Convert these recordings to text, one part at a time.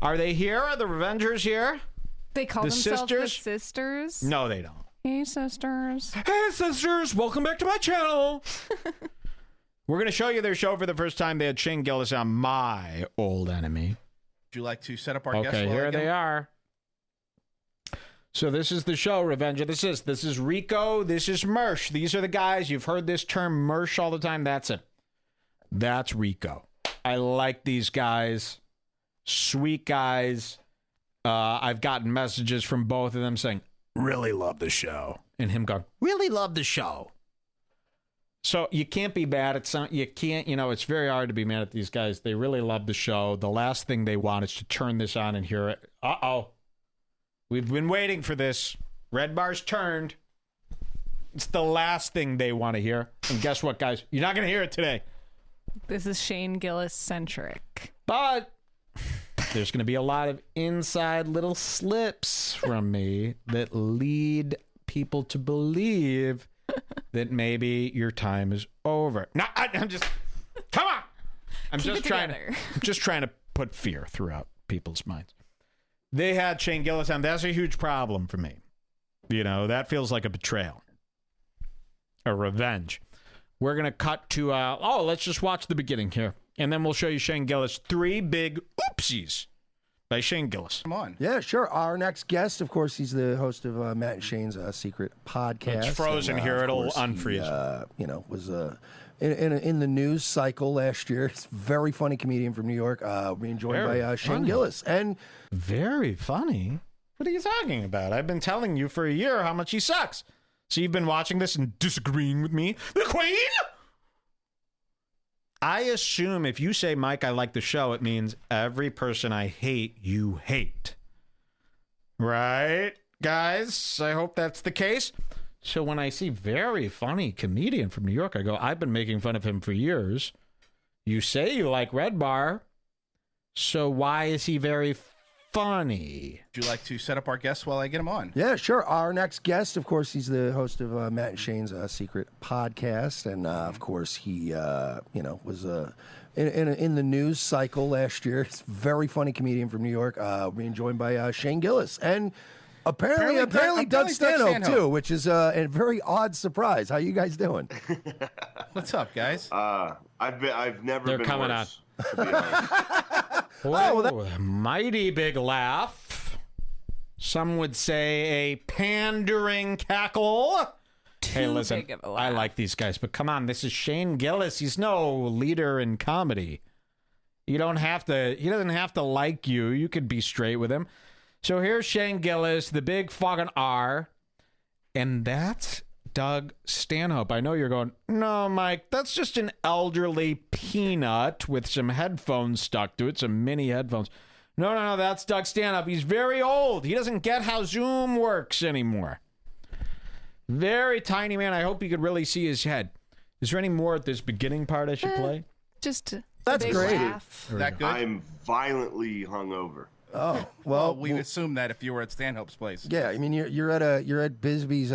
Are they here? Are the Revengers here? They call The themselves sisters? the sisters. No, they don't. Hey, sisters. Hey, sisters, welcome back to my channel. We're going to show you their show for the first time. They had Shane Gillis on, my old enemy. Would you like to set up our guests? Okay, here they are. So this is the show, Revenger. This is Rico. This is Mersh. These are the guys. You've heard this term Mersh all the time. That's it. That's Rico. I like these guys. Sweet guys. I've gotten messages from both of them saying, really love the show. And him going, really love the show. So you can't be mad at some, you can't, it's very hard to be mad at these guys. They really love the show. The last thing they want is to turn this on and hear it. Uh-oh. We've been waiting for this. Red bar's turned. It's the last thing they want to hear. And guess what, guys? You're not going to hear it today. This is Shane Gillis-centric. But there's going to be a lot of inside little slips from me that lead people to believe that maybe your time is over. No, I'm just, come on. I'm just trying to put fear throughout people's minds. They had Shane Gillis on. That's a huge problem for me. That feels like a betrayal, a revenge. We're going to cut to, let's just watch the beginning here. And then we'll show you Shane Gillis. 3 big oopsies by Shane Gillis. Come on. Yeah, sure. Our next guest, of course, he's the host of Matt and Shane's Secret Podcast. It's frozen here. It'll unfreeze. Was in the news cycle last year. It's a very funny comedian from New York. Being joined by Shane Gillis. And very funny? What are you talking about? I've been telling you for a year how much he sucks. So you've been watching this and disagreeing with me? The Queen? I assume if you say, Mike, I like the show, it means every person I hate, you hate. Right, guys? I hope that's the case. So when I see very funny comedian from New York, I go, I've been making fun of him for years. You say you like Red Bar, so why is he very funny? Would you like to set up our guests while I get them on? Yeah, sure. Our next guest, of course, he's the host of Matt and Shane's Secret Podcast. And, of course, he, was in the news cycle last year. It's a very funny comedian from New York. Being joined by Shane Gillis. And apparently Doug Stanhope, too, which is a very odd surprise. How you guys doing? What's up, guys? I've never They're been coming worse, to be honest. Mighty big laugh. Some would say a pandering cackle. Hey, listen, I like these guys, but come on, this is Shane Gillis. He's no leader in comedy. He doesn't have to like you. You could be straight with him. So here's Shane Gillis, the big fucking R, and that's Doug Stanhope. I know you're going, no, Mike, that's just an elderly peanut with some headphones stuck to it, some mini headphones. No, that's Doug Stanhope. He's very old. He doesn't get how Zoom works anymore. Very tiny man. I hope you could really see his head. Is there any more at this beginning part I should play? Just that's great. Laugh. That good? I'm violently hungover. Oh well, we assumed that if you were at Stanhope's place. Yeah, I mean you're at Bisbee's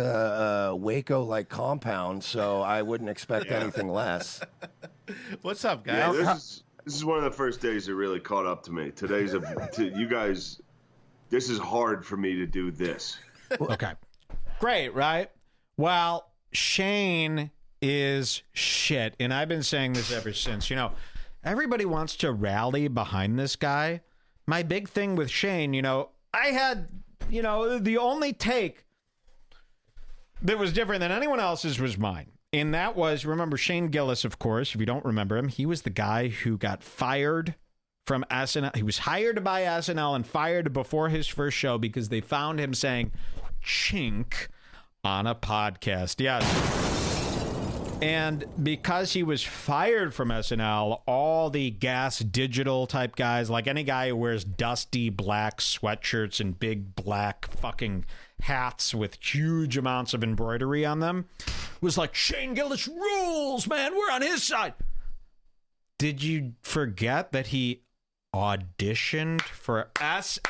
Waco compound, so I wouldn't expect anything less. What's up, guys? Yeah, this is one of the first days that really caught up to me. Today's you guys. This is hard for me to do this. Okay, great, right? Well, Shane is shit, and I've been saying this ever since. Everybody wants to rally behind this guy. My big thing with Shane, I had, the only take that was different than anyone else's was mine. And that was, remember Shane Gillis, of course, if you don't remember him, he was the guy who got fired from SNL. He was hired by SNL and fired before his first show because they found him saying chink on a podcast. Yes. And because he was fired from SNL, all the gas digital type guys, like any guy who wears dusty black sweatshirts and big black fucking hats with huge amounts of embroidery on them, was like, Shane Gillis rules, man. We're on his side. Did you forget that he auditioned for SNL?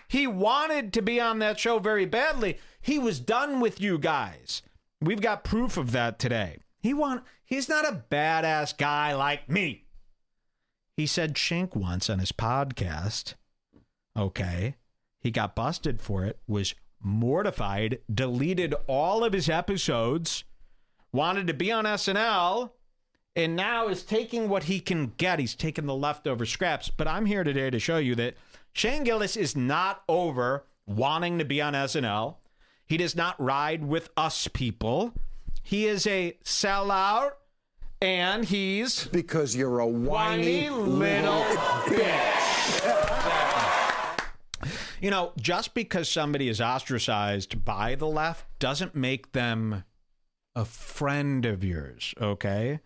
He wanted to be on that show very badly. He was done with you guys. We've got proof of that today. He's not a badass guy like me. He said Shank once on his podcast. Okay. He got busted for it, was mortified, deleted all of his episodes, wanted to be on SNL, and now is taking what he can get. He's taking the leftover scraps. But I'm here today to show you that Shane Gillis is not over wanting to be on SNL. He does not ride with us people. He is a sellout, and he's... Because you're a whiny little bitch. You know, just because somebody is ostracized by the left doesn't make them a friend of yours, okay?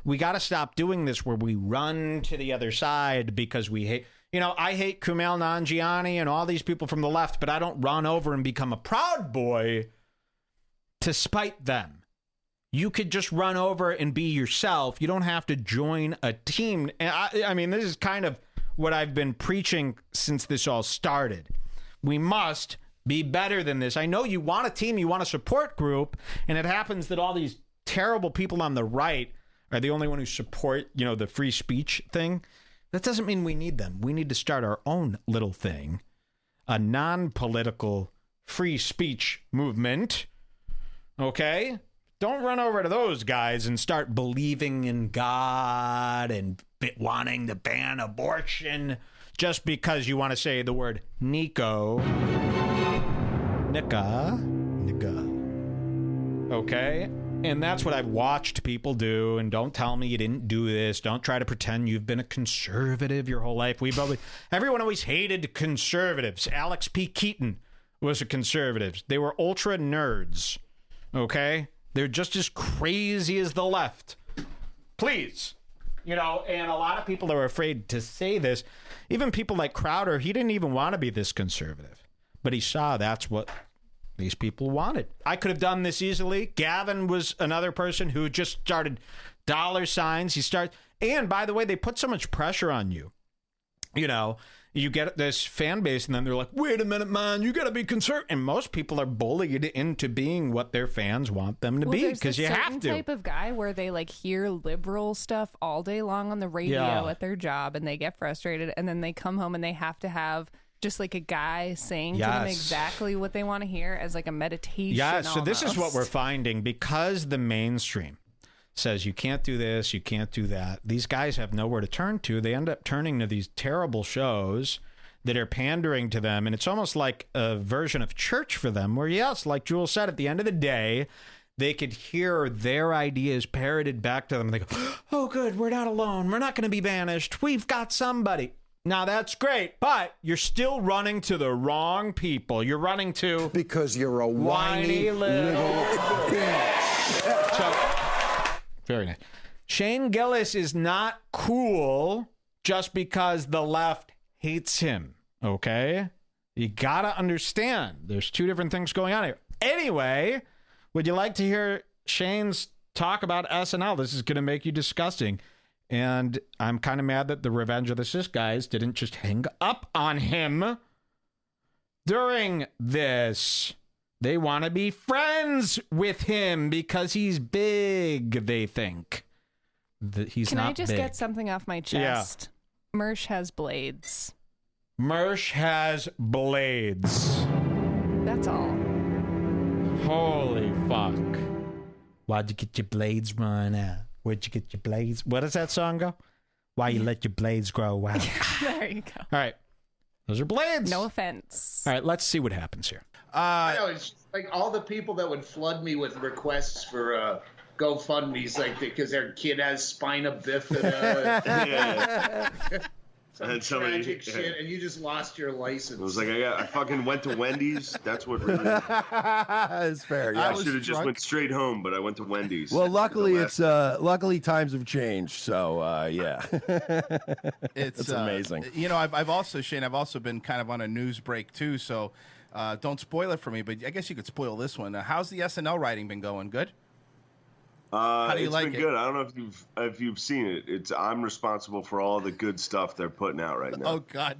We got to stop doing this where we run to the other side because we hate... You know, I hate Kumail Nanjiani and all these people from the left, but I don't run over and become a Proud Boy to spite them. You could just run over and be yourself. You don't have to join a team. And I mean, this is kind of what I've been preaching since this all started. We must be better than this. I know you want a team, you want a support group, and it happens that all these terrible people on the right are the only one who support, you know, the free speech thing. That doesn't mean we need them. We need to start our own little thing, a non-political free speech movement. Okay? Don't run over to those guys and start believing in God and wanting to ban abortion just because you want to say the word Nico. Nika. Okay? And that's what I've watched people do. And don't tell me you didn't do this. Don't try to pretend you've been a conservative your whole life. Everyone always hated conservatives. Alex P. Keaton was a conservative. They were ultra nerds. Okay? They're just as crazy as the left. Please. You know, and a lot of people are afraid to say this. Even people like Crowder, he didn't even want to be this conservative. But he saw that's what these people wanted. I could have done this easily. Gavin was another person who just started dollar signs. And by the way, they put so much pressure on you. You know, you get this fan base and then they're like, wait a minute, man, you got to be conservative. And most people are bullied into being what their fans want them to be because you have to. There's type of guy where they like hear liberal stuff all day long on the radio at their job and they get frustrated and then they come home and they have to have just like a guy saying to them exactly what they want to hear as like a meditation. Yeah, so this is what we're finding because the mainstream says you can't do this, you can't do that. These guys have nowhere to turn to. They end up turning to these terrible shows that are pandering to them. And it's almost like a version of church for them where, yes, like Jewel said, at the end of the day, they could hear their ideas parroted back to them. And they go, oh, good, we're not alone. We're not going to be banished. We've got somebody. Now, that's great, but you're still running to the wrong people. You're running to... Because you're a whiny little bitch. So, very nice. Shane Gillis is not cool just because the left hates him, okay? You gotta understand. There's two different things going on here. Anyway, would you like to hear Shane's talk about SNL? This is gonna make you disgusting. And I'm kind of mad that the Revenge of the Sis guys didn't just hang up on him during this. They want to be friends with him because he's big, they think. He's Can not I just big. get something off my chest? Yeah. Mersh has blades. Mersh has blades. That's all. Holy fuck. Why'd you get your blades run out? Where'd you get your blades? What does that song go? Why you let your blades grow out? There you go. All right. Those are blades. No offense. All right, let's see what happens here. I know, it's like all the people that would flood me with requests for GoFundMe's, like because their kid has spina bifida. And somebody, tragic shit, and you just lost your license. It was like I fucking went to Wendy's. That's what really. It's fair. Yeah. I should have just went straight home, but I went to Wendy's. Well, luckily luckily times have changed. So yeah, It's amazing. You know, I've also Shane. I've also been kind of on a news break too. So don't spoil it for me. But I guess you could spoil this one. How's the SNL writing been going? Good. How do you like it? It's been good. I don't know if you've seen it. I'm responsible for all the good stuff they're putting out right now. Oh God,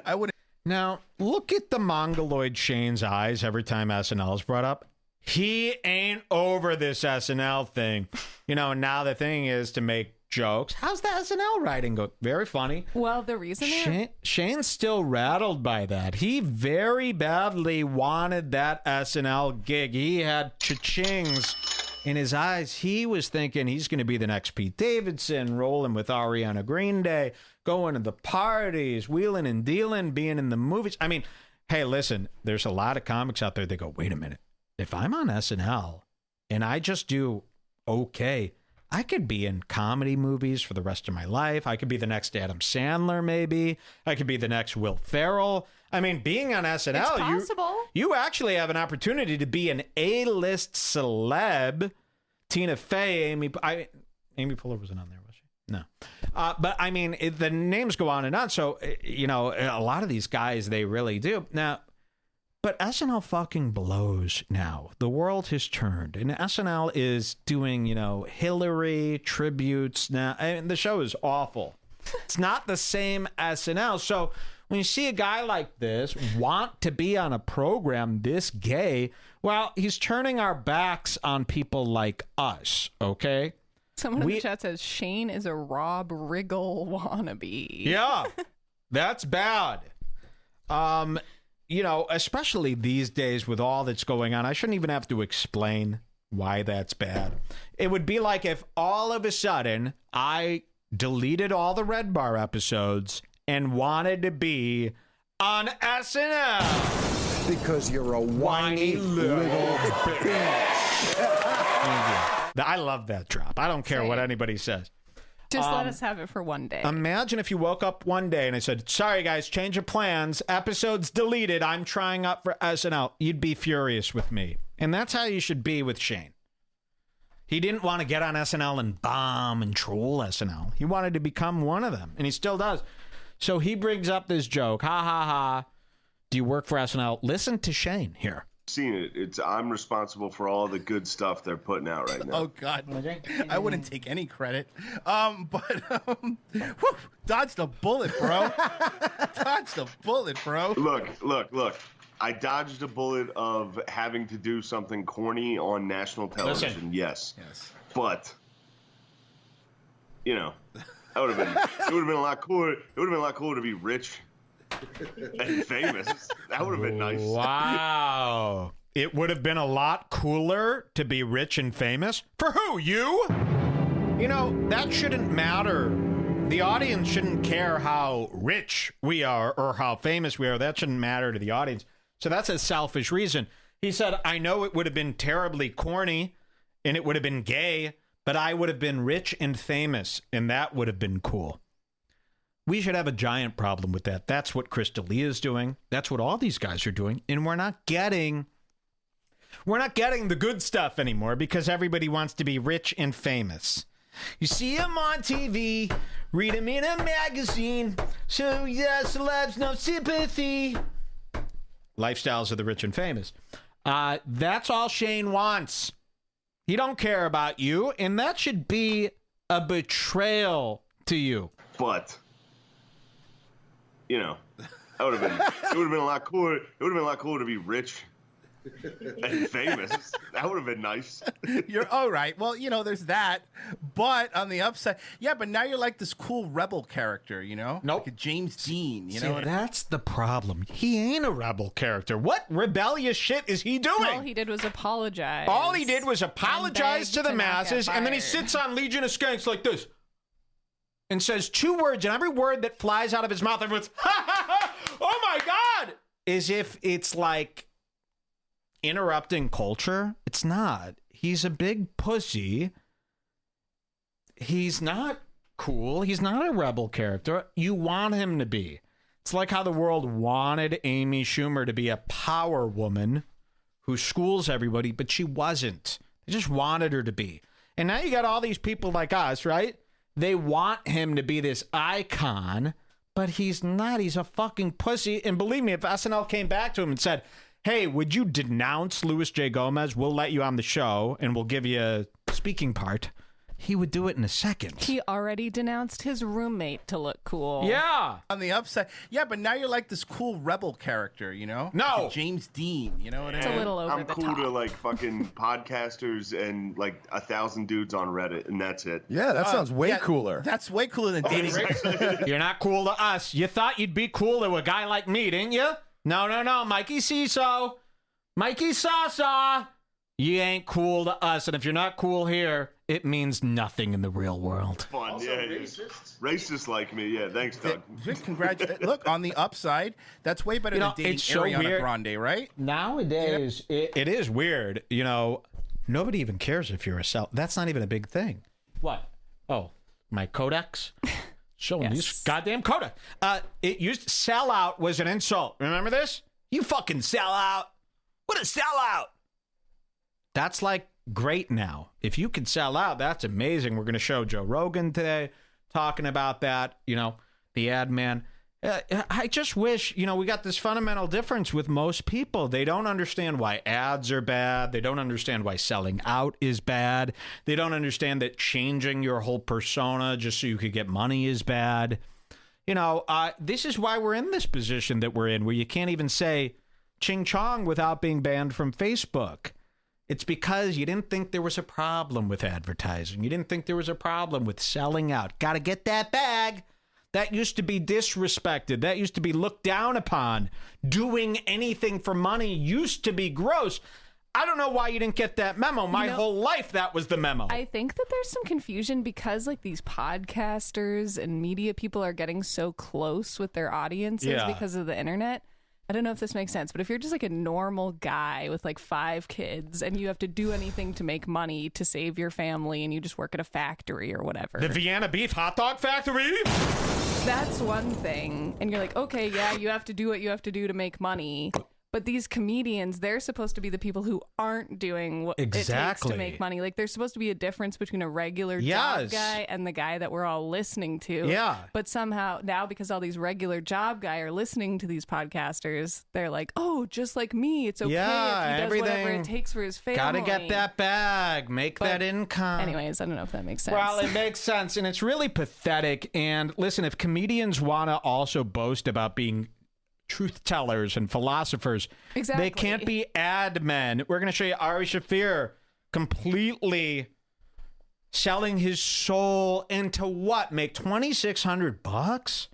I would. Now look at the mongoloid Shane's eyes every time SNL is brought up. He ain't over this SNL thing, you know. And now the thing is to make jokes. How's the SNL writing go? Very funny. Well, the reason Shane's still rattled by that. He very badly wanted that SNL gig. He had cha-chings in his eyes. He was thinking he's going to be the next Pete Davidson, rolling with Ariana Grande, going to the parties, wheeling and dealing, being in the movies. I mean, hey, listen, there's a lot of comics out there that go, wait a minute. If I'm on SNL and I just do okay, I could be in comedy movies for the rest of my life. I could be the next Adam Sandler, maybe. I could be the next Will Ferrell. I mean, being on SNL, you actually have an opportunity to be an A-list celeb. Tina Fey, Amy Poehler wasn't on there, was she? No. But I mean, the names go on and on. So, you know, a lot of these guys, they really do. Now, but SNL fucking blows now. The world has turned, and SNL is doing, you know, Hillary tributes now. I mean, the show is awful. It's not the same SNL. So when you see a guy like this want to be on a program this gay, well, he's turning our backs on people like us, okay? Someone in the chat says Shane is a Rob Riggle wannabe. Yeah, that's bad. You know, especially these days with all that's going on, I shouldn't even have to explain why that's bad. It would be like if all of a sudden I deleted all the Red Bar episodes and wanted to be on SNL. Because you're a whiny little bitch. I love that drop. I don't care what anybody says. Just let us have it for one day. Imagine if you woke up one day and I said, sorry, guys, change your plans. Episodes deleted. I'm trying up for SNL. You'd be furious with me. And that's how you should be with Shane. He didn't want to get on SNL and bomb and troll SNL. He wanted to become one of them, and he still does. So he brings up this joke. Ha, ha, ha. Do you work for SNL? Listen to Shane here. Seen it. I'm responsible for all the good stuff they're putting out right now. Oh God, I wouldn't take any credit. Whew, dodged a bullet, bro. Dodged a bullet, bro. Look. I dodged a bullet of having to do something corny on national television. Listen. Yes. But you know, it would have been a lot cooler. It would have been a lot cooler to be rich and famous. That would have been nice. Wow. It would have been a lot cooler to be rich and famous. For who? You? You know, that shouldn't matter. The audience shouldn't care how rich we are or how famous we are. That shouldn't matter to the audience. So that's a selfish reason. He said, I know it would have been terribly corny and it would have been gay, but I would have been rich and famous, and that would have been cool. We should have a giant problem with that. That's what Chris D'Elia is doing. That's what all these guys are doing. And we're not getting the good stuff anymore because everybody wants to be rich and famous. You see him on TV, read him in a magazine. So yes, celebs, no sympathy. Lifestyles of the rich and famous. That's all Shane wants. He don't care about you, and that should be a betrayal to you. But you know, it would have been a lot cooler. It would have been a lot cooler to be rich and famous. That would have been nice. You're all right. Well, you know, there's that. But on the upside, yeah, but now you're like this cool rebel character, you know? Nope. Like a James Dean, you See, know? that's the problem. He ain't a rebel character. What rebellious shit is he doing? All he did was apologize. All he did was apologize to the masses, and then he sits on Legion of Skanks like this and says 2 words, and every word that flies out of his mouth, everyone's, ha, ha, ha, oh my God! As if it's like interrupting culture. It's not. He's a big pussy. He's not cool. He's not a rebel character. You want him to be. It's like how the world wanted Amy Schumer to be a power woman who schools everybody, but she wasn't. They just wanted her to be. And now you got all these people like us, right? They want him to be this icon, but he's not. He's a fucking pussy. And believe me, if SNL came back to him and said, hey, would you denounce Louis J. Gomez? We'll let you on the show and we'll give you a speaking part. he would do it in a second. He already denounced his roommate to look cool. Yeah. On the upside, yeah, but now you're like this cool rebel character, you know? No. Like James Dean, you know what I It's mean? a little over I'm the cool top. to like fucking podcasters and like 1,000 dudes on Reddit, and that's it. Yeah, that sounds way Yeah, cooler. That's way cooler than dating. You're not cool to us. You thought you'd be cool to a guy like me, didn't you? No. Mikey Seesaw. Mikey Sawsaw. You ain't cool to us. And if you're not cool here, it means nothing in the real world. Fun, Also yeah. racist. Racist like me, yeah. Thanks, Doug. Congratulations. Look, on the upside, that's way better You know, than dating it's so Ariana weird. Grande, right? Nowadays, it is weird. You know, nobody even cares if you're a cell. That's not even a big thing. What? Oh, my codex? Showing these goddamn codex. It used sellout was an insult. Remember this? You fucking sell out. What a sellout. That's like great now. If you can sell out, that's amazing. We're going to show Joe Rogan today talking about that, you know, the ad man. I just wish, you know, we got this fundamental difference with most people. They don't understand why ads are bad. They don't understand why selling out is bad. They don't understand that changing your whole persona just so you could get money is bad. You know, this is why we're in this position that we're in, where you can't even say ching chong without being banned from Facebook. It's because you didn't think there was a problem with advertising. You didn't think there was a problem with selling out. Got to get that bag. That used to be disrespected. That used to be looked down upon. Doing anything for money used to be gross. I don't know why you didn't get that memo. My whole life, that was the memo. I think that there's some confusion because like these podcasters and media people are getting so close with their audiences because of the internet. I don't know if this makes sense, but if you're just like a normal guy with like 5 kids and you have to do anything to make money to save your family and you just work at a factory or whatever. The Vienna Beef Hot Dog Factory? That's one thing. And you're like, okay, yeah, you have to do what you have to do to make money. But these comedians, they're supposed to be the people who aren't doing what it takes to make money. Like, there's supposed to be a difference between a regular job guy and the guy that we're all listening to. Yeah. But somehow, now because all these regular job guy are listening to these podcasters, they're like, oh, just like me, it's okay if he does whatever it takes for his family. Gotta get that bag, make that income. Anyways, I don't know if that makes sense. Well, it makes sense, and it's really pathetic. And listen, if comedians want to also boast about being truth tellers and philosophers, they can't be ad men. We're going to show you Ari Shaffir completely selling his soul into what? Make $2,600?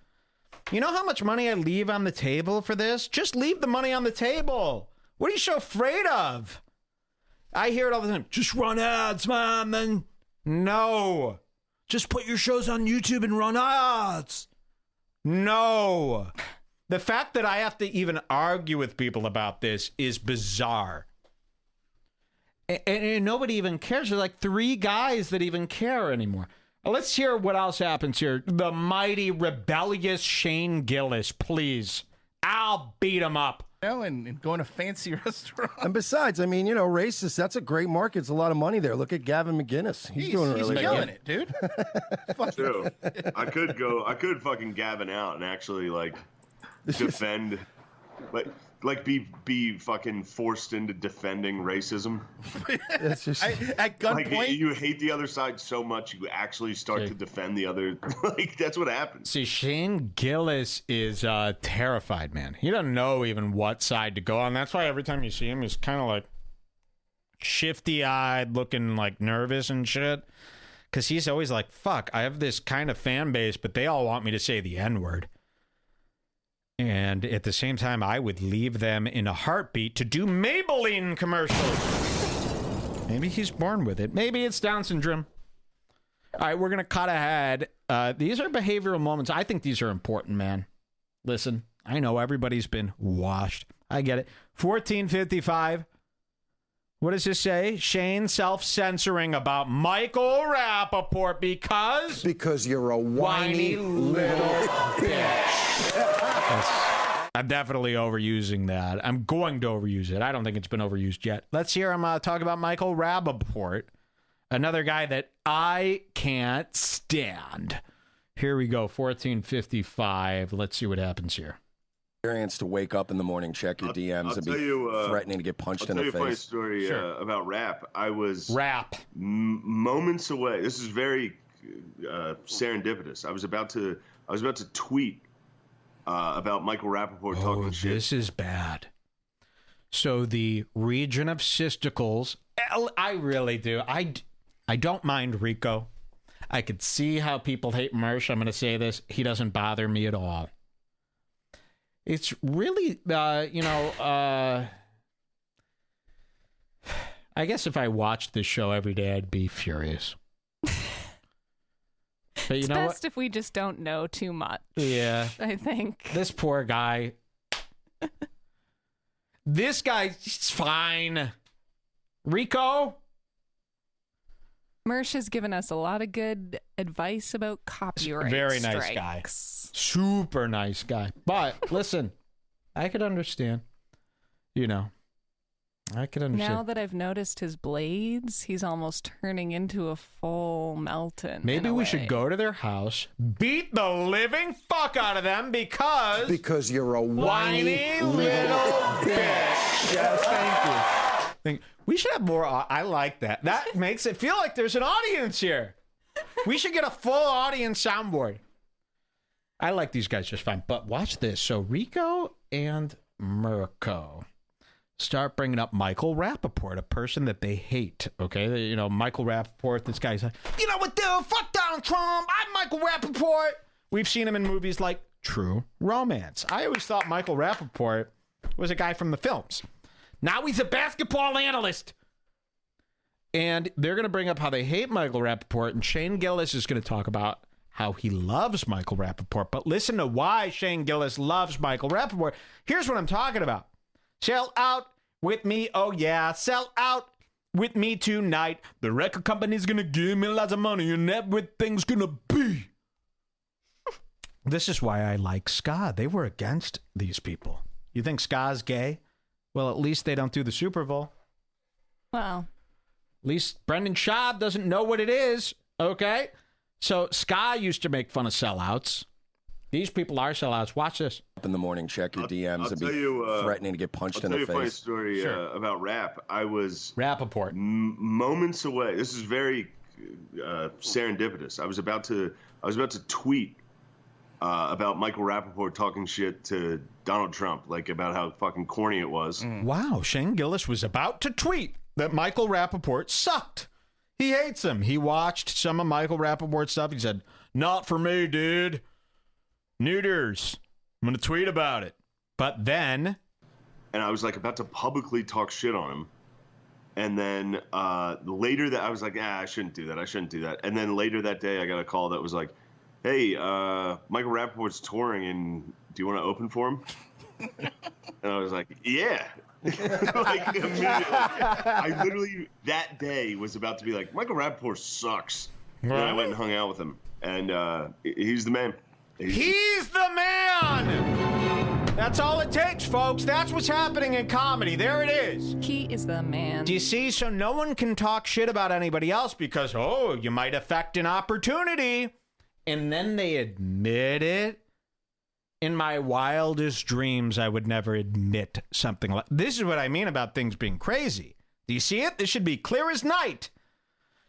You know how much money I leave on the table for this? Just leave the money on the table. What are you so afraid of? I hear it all the time. Just run ads, man. Then no. Just put your shows on YouTube and run ads. No. The fact that I have to even argue with people about this is bizarre. And nobody even cares. There's like 3 guys that even care anymore. Let's hear what else happens here. The mighty, rebellious Shane Gillis, please. I'll beat him up. You know, and going to fancy restaurants. And besides, I mean, you know, racist, that's a great market. It's a lot of money there. Look at Gavin McGinnis. He's doing really good. He's killing it, dude. True. I could fucking Gavin out and actually like defend, like be fucking forced into defending racism. It's just, at gunpoint. Like you hate the other side so much you actually start to defend the other. Like that's what happens. See, Shane Gillis is terrified, man. He doesn't know even what side to go on. That's why every time you see him, he's kind of like shifty-eyed, looking like nervous and shit. Because he's always like, fuck, I have this kind of fan base, but they all want me to say the N-word. And at the same time, I would leave them in a heartbeat to do Maybelline commercials. Maybe he's born with it. Maybe it's Down syndrome. All right, we're going to cut ahead. These are behavioral moments. I think these are important, man. Listen, I know everybody's been washed. I get it. 1455. What does this say? Shane self-censoring about Michael Rappaport because... Because you're a whiny little bitch. I'm definitely overusing that. I'm going to overuse it. I don't think it's been overused yet. Let's hear him talk about Michael Rappaport, another guy that I can't stand. Here we go, 1455. Let's see what happens here. Experience to wake up in the morning, check your DMs, and be threatening to get punched in the face. I'll tell you a funny story about rap. I was moments away. This is very serendipitous. I was about to tweet about Michael Rappaport talking shit. This is bad. So the region of Sisticles, I really do. I don't mind Rico. I could see how people hate Mersh. I'm going to say this. He doesn't bother me at all. It's really, I guess if I watched this show every day, I'd be furious. But it's best if we just don't know too much. Yeah. I think. This poor guy. This guy's fine. Rico? Mersh has given us a lot of good advice about copyright Very strikes. nice guy. Super nice guy. But listen, I could understand. I could understand. Now that I've noticed his blades, he's almost turning into a full Melton. Maybe we should go to their house, beat the living fuck out of them because you're a whiny little bitch. Yes, thank you. We should have more. I like that. That makes it feel like there's an audience here. We should get a full audience soundboard. I like these guys just fine. But watch this. So Rico and Mirko start bringing up Michael Rappaport, a person that they hate. Okay, Michael Rappaport. This guy's like, you know what, dude? Fuck Donald Trump. I'm Michael Rappaport. We've seen him in movies like True Romance. I always thought Michael Rappaport was a guy from the films. Now he's a basketball analyst. And they're going to bring up how they hate Michael Rappaport, and Shane Gillis is going to talk about how he loves Michael Rappaport. But listen to why Shane Gillis loves Michael Rappaport. Here's what I'm talking about. Sell out with me, oh yeah, sell out with me tonight. The record company's going to give me lots of money, and everything's going to be. This is why I like ska. They were against these people. You think ska's gay? Well, at least they don't do the Super Bowl. Well. At least Brendan Schaub doesn't know what it is, okay? So ska used to make fun of sellouts. These people are sellouts. Watch this. Up in the morning, check your DMs, and be threatening to get punched in the face. I'll tell you a funny story about rap. I was Rappaport. Moments away. This is very serendipitous. I was about to tweet about Michael Rappaport talking shit to Donald Trump, like about how fucking corny it was. Wow, Shane Gillis was about to tweet that Michael Rappaport sucked. He hates him. He watched some of Michael Rappaport's stuff. He said, not for me, dude. Neuters. I'm going to tweet about it. But then... And I was like about to publicly talk shit on him. And then later that I was like, I shouldn't do that. And then later that day I got a call that was like, hey, Michael Rappaport's touring, and do you want to open for him? And I was like, yeah. Like, immediately. I literally, that day, was about to be like, Michael Rappaport sucks. And I went and hung out with him. And he's the man. He's the man! That's all it takes, folks. That's what's happening in comedy. There it is. He is the man. Do you see? So no one can talk shit about anybody else because, you might affect an opportunity. And then they admit it. In my wildest dreams, I would never admit something like this. Is what I mean about things being crazy. Do you see it? This should be clear as night.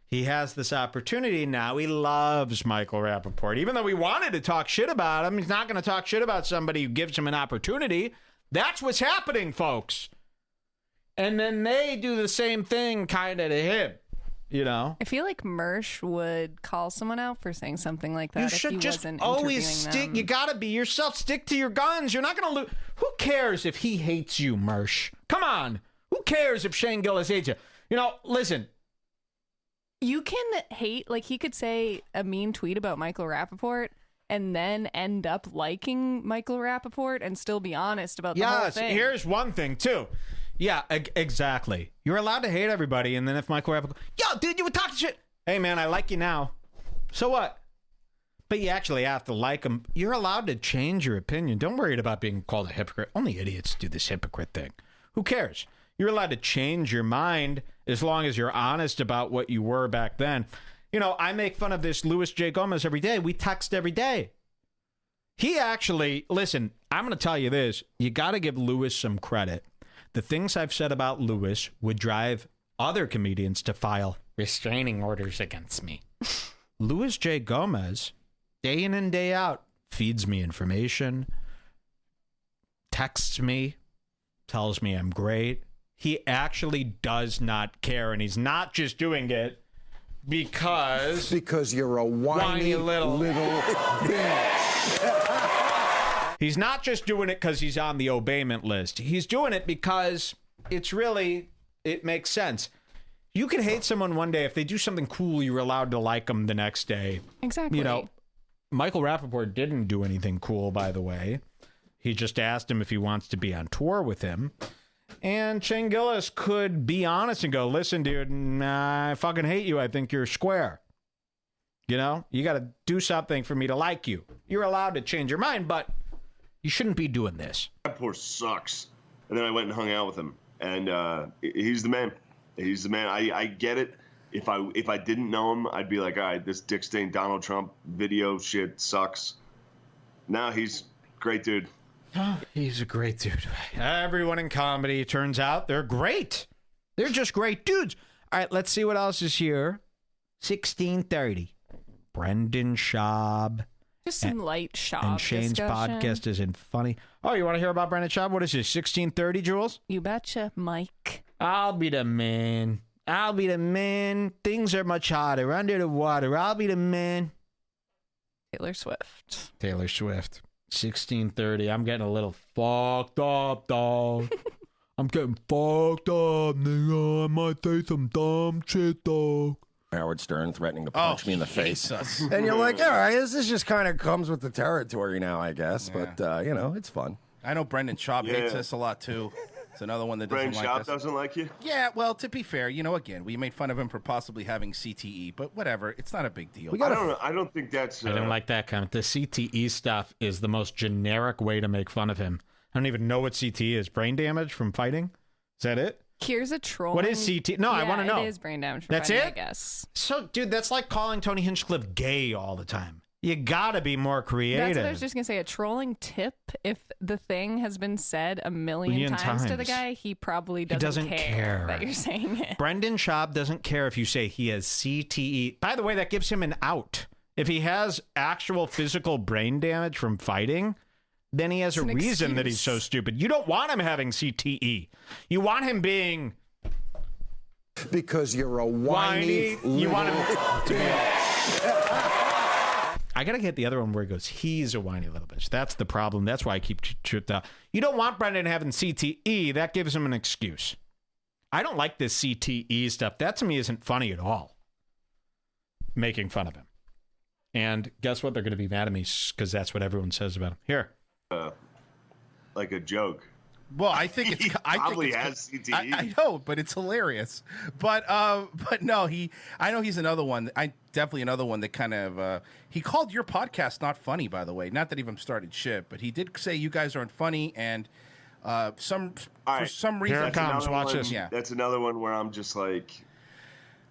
He has this opportunity now. He loves Michael Rappaport. Even though we wanted to talk shit about him, he's not going to talk shit about somebody who gives him an opportunity. That's what's happening, folks. And then they do the same thing kind of to him. I feel like Mersh would call someone out for saying something like that. You should just always stick. You gotta be yourself. Stick to your guns. You're not gonna lose. Who cares if he hates you, Mersh? Come on. Who cares if Shane Gillis hates you? Listen. You can hate, like he could say a mean tweet about Michael Rappaport and then end up liking Michael Rappaport and still be honest about the whole thing. Here's one thing too. Yeah, exactly. You're allowed to hate everybody, and then if Michael Rappaport, yo, dude, you were talking shit. Hey, man, I like you now. So what? But you actually have to like him. You're allowed to change your opinion. Don't worry about being called a hypocrite. Only idiots do this hypocrite thing. Who cares? You're allowed to change your mind as long as you're honest about what you were back then. I make fun of this Luis J. Gomez every day. We text every day. He actually, listen, I'm going to tell you this. You got to give Lewis some credit. The things I've said about Lewis would drive other comedians to file restraining orders against me. Louis J. Gomez, day in and day out, feeds me information, texts me, tells me I'm great. He actually does not care, and he's not just doing it because you're a whiny little bitch. He's not just doing it because he's on the obeyment list. He's doing it because it makes sense. You can hate someone one day. If they do something cool, you're allowed to like them the next day. Exactly. You know, Michael Rappaport didn't do anything cool, by the way. He just asked him if he wants to be on tour with him. And Shane Gillis could be honest and go, listen, dude, I fucking hate you. I think you're square. You know, you got to do something for me to like you. You're allowed to change your mind, but you shouldn't be doing this. Rappaport sucks. And then I went and hung out with him. And he's the man. He's the man. I get it. If I didn't know him, I'd be like, all right, this Dick Stain Donald Trump video shit sucks. Now he's a great dude. He's a great dude. Everyone in comedy, turns out, they're great. They're just great dudes. All right, let's see what else is here. 1630. Brendan Schaub. Just some light Schaub And Shane's discussion. podcast isn't funny. Oh, you want to hear about Brendan Schaub? What is this, 1630, Jules? You betcha, Mike. I'll be the man. I'll be the man. Things are much hotter under the water. I'll be the man. Taylor Swift. Taylor Swift. 1630. I'm getting a little fucked up, dog. I'm getting fucked up, nigga. I might say some dumb shit, dog. Howard Stern threatening to punch me in the face. Jesus. And you're like, all right, this is just kind of comes with the territory now, I guess. Yeah. But, you know, it's fun. I know Brendan Schaub hates us a lot, too. It's another one that doesn't Brendan like Schaub us. doesn't like you? Yeah, well, to be fair, you know, again, we made fun of him for possibly having CTE, but whatever. It's not a big deal. I don't think that's... I don't like that comment. The CTE stuff is the most generic way to make fun of him. I don't even know what CTE is. Brain damage from fighting? Is that it? Here's a troll. What is CTE? No, I want to know. It is brain damage. From That's fighting, it? I guess. So, dude, that's like calling Tony Hinchcliffe gay all the time. You gotta be more creative. That's what I was just going to say. A trolling tip, if the thing has been said a million times to the guy, he probably doesn't care that you're saying it. Brendan Schaub doesn't care if you say he has CTE. By the way, that gives him an out. If he has actual physical brain damage from fighting, then he has a reason that he's so stupid. You don't want him having CTE. You want him being... Because you're a whiny You want him to be... bitch. I gotta get the other one where he goes, he's a whiny little bitch. That's the problem. That's why I keep tripped out. You don't want Brendan having CTE. That gives him an excuse. I don't like this CTE stuff. That to me isn't funny at all. Making fun of him. And guess what? They're going to be mad at me because that's what everyone says about him. Here. Like a joke. Well, I think it's... He probably has CTE. I know, but it's hilarious. But no, I know he's another one. Definitely another one that kind of... he called your podcast not funny, by the way. Not that he even started shit, but he did say you guys aren't funny, and for some reason... Here it comes. Watch this. Yeah. That's another one where I'm just like,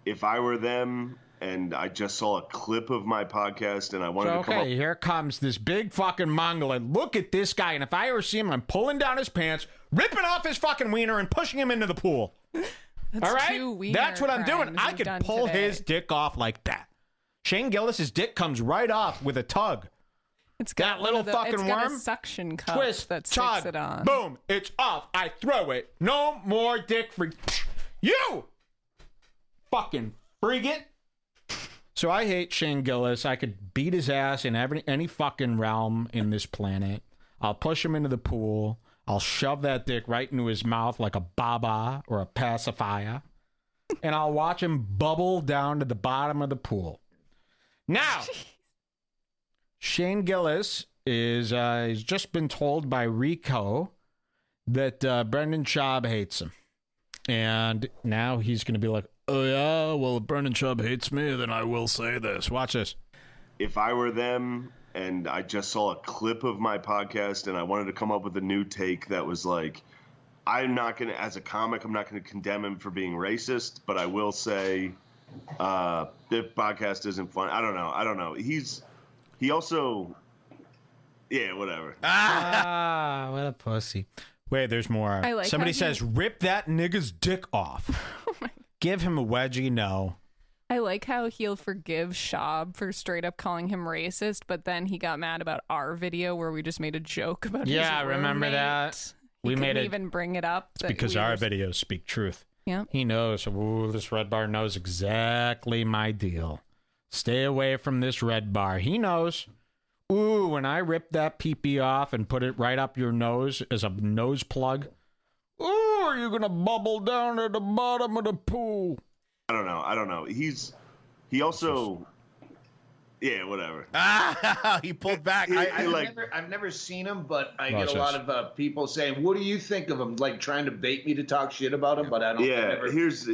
if I were them and I just saw a clip of my podcast and I wanted to come up... here comes this big fucking Mongolian. Look at this guy, and if I ever see him, I'm pulling down his pants, ripping off his fucking wiener, and pushing him into the pool. All right? That's what I'm doing. I could pull his dick off like that. Shane Gillis's dick comes right off with a tug. It's got that little fucking it's got worm. A suction cup Twist, that tug, sticks it on. Boom, it's off. I throw it. No more dick for you. Fucking frigate. So I hate Shane Gillis. I could beat his ass in any fucking realm in this planet. I'll push him into the pool. I'll shove that dick right into his mouth like a baba or a pacifier. And I'll watch him bubble down to the bottom of the pool. Now, Shane Gillis is he's just been told by Rico that Brendan Schaub hates him. And now he's going to be like, oh, yeah, well, if Brendan Schaub hates me, then I will say this. Watch this. If I were them and I just saw a clip of my podcast and I wanted to come up with a new take that was like, I'm not going to, as a comic, I'm not going to condemn him for being racist, but I will say the podcast isn't fun. I don't know. He also, Yeah, whatever. Ah, what a pussy. Wait, there's more. I like Somebody how says, rip that nigga's dick off. Give him a wedgie, no. I like how he'll forgive Shab for straight up calling him racist, but then he got mad about our video where we just made a joke about his Yeah, remember roommate. that? He We made couldn't it even bring it up. That because we our were- videos speak truth. Yeah. He knows. Ooh, this red bar knows exactly my deal. Stay away from this red bar. He knows. Ooh, when I rip that pee-pee off and put it right up your nose as a nose plug. Ooh, are you going to bubble down at the bottom of the pool? I don't know. He also, yeah, whatever. He pulled back. I've never seen him, but I get a lot of people saying, "What do you think of him?" Like trying to bait me to talk shit about him, but I don't. Yeah, he's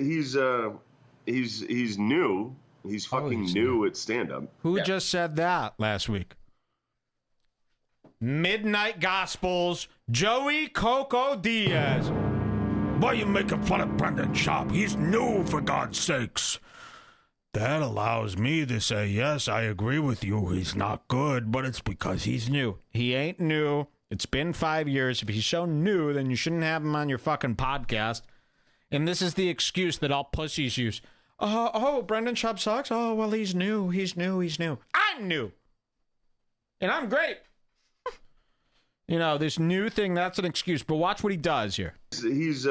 new. He's fucking new at stand-up. Who just said that last week? Midnight Gospels, Joey Coco Diaz. Why are you making fun of Brendan Schaub? He's new, for God's sakes. That allows me to say, yes, I agree with you. He's not good, but it's because he's new. He ain't new. It's been 5 years. If he's so new, then you shouldn't have him on your fucking podcast. And this is the excuse that all pussies use. Brendan Schaub sucks? Oh, well, he's new. I'm new. And I'm great. You know, this new thing, that's an excuse. But watch what he does here. He's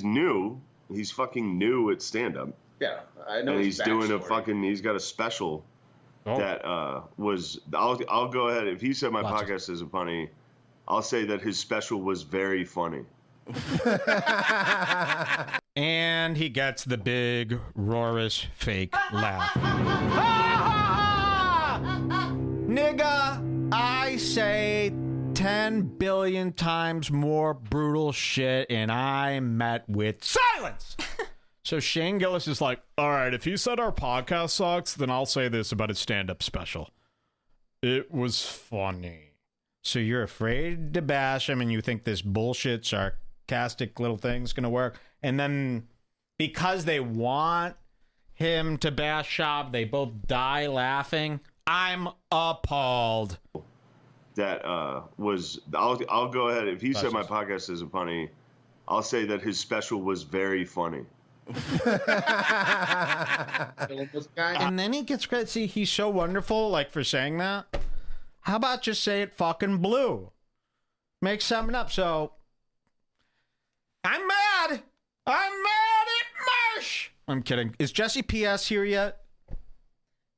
new. He's fucking new at stand-up. Yeah, I know. And he's doing he's got a special that was, I'll go ahead. If he said my podcast isn't funny, I'll say that his special was very funny. And he gets the big, roarous, fake laugh. Nigga, I say 10 billion times more brutal shit, and I met with silence. So Shane Gillis is like, all right, if he said our podcast sucks, then I'll say this about his stand-up special. It was funny. So you're afraid to bash him, and you think this bullshit, sarcastic little thing's going to work. And then because they want him to bash Schaub, they both die laughing. I'm appalled. That was, I'll go ahead. If he said my podcast isn't funny, I'll say that his special was very funny. And then he gets credit. See, he's so wonderful, like, for saying that. How about just say it fucking blew? Make something up. So, I'm mad. I'm mad at Marsh. I'm kidding. Is Jesse P.S. here yet?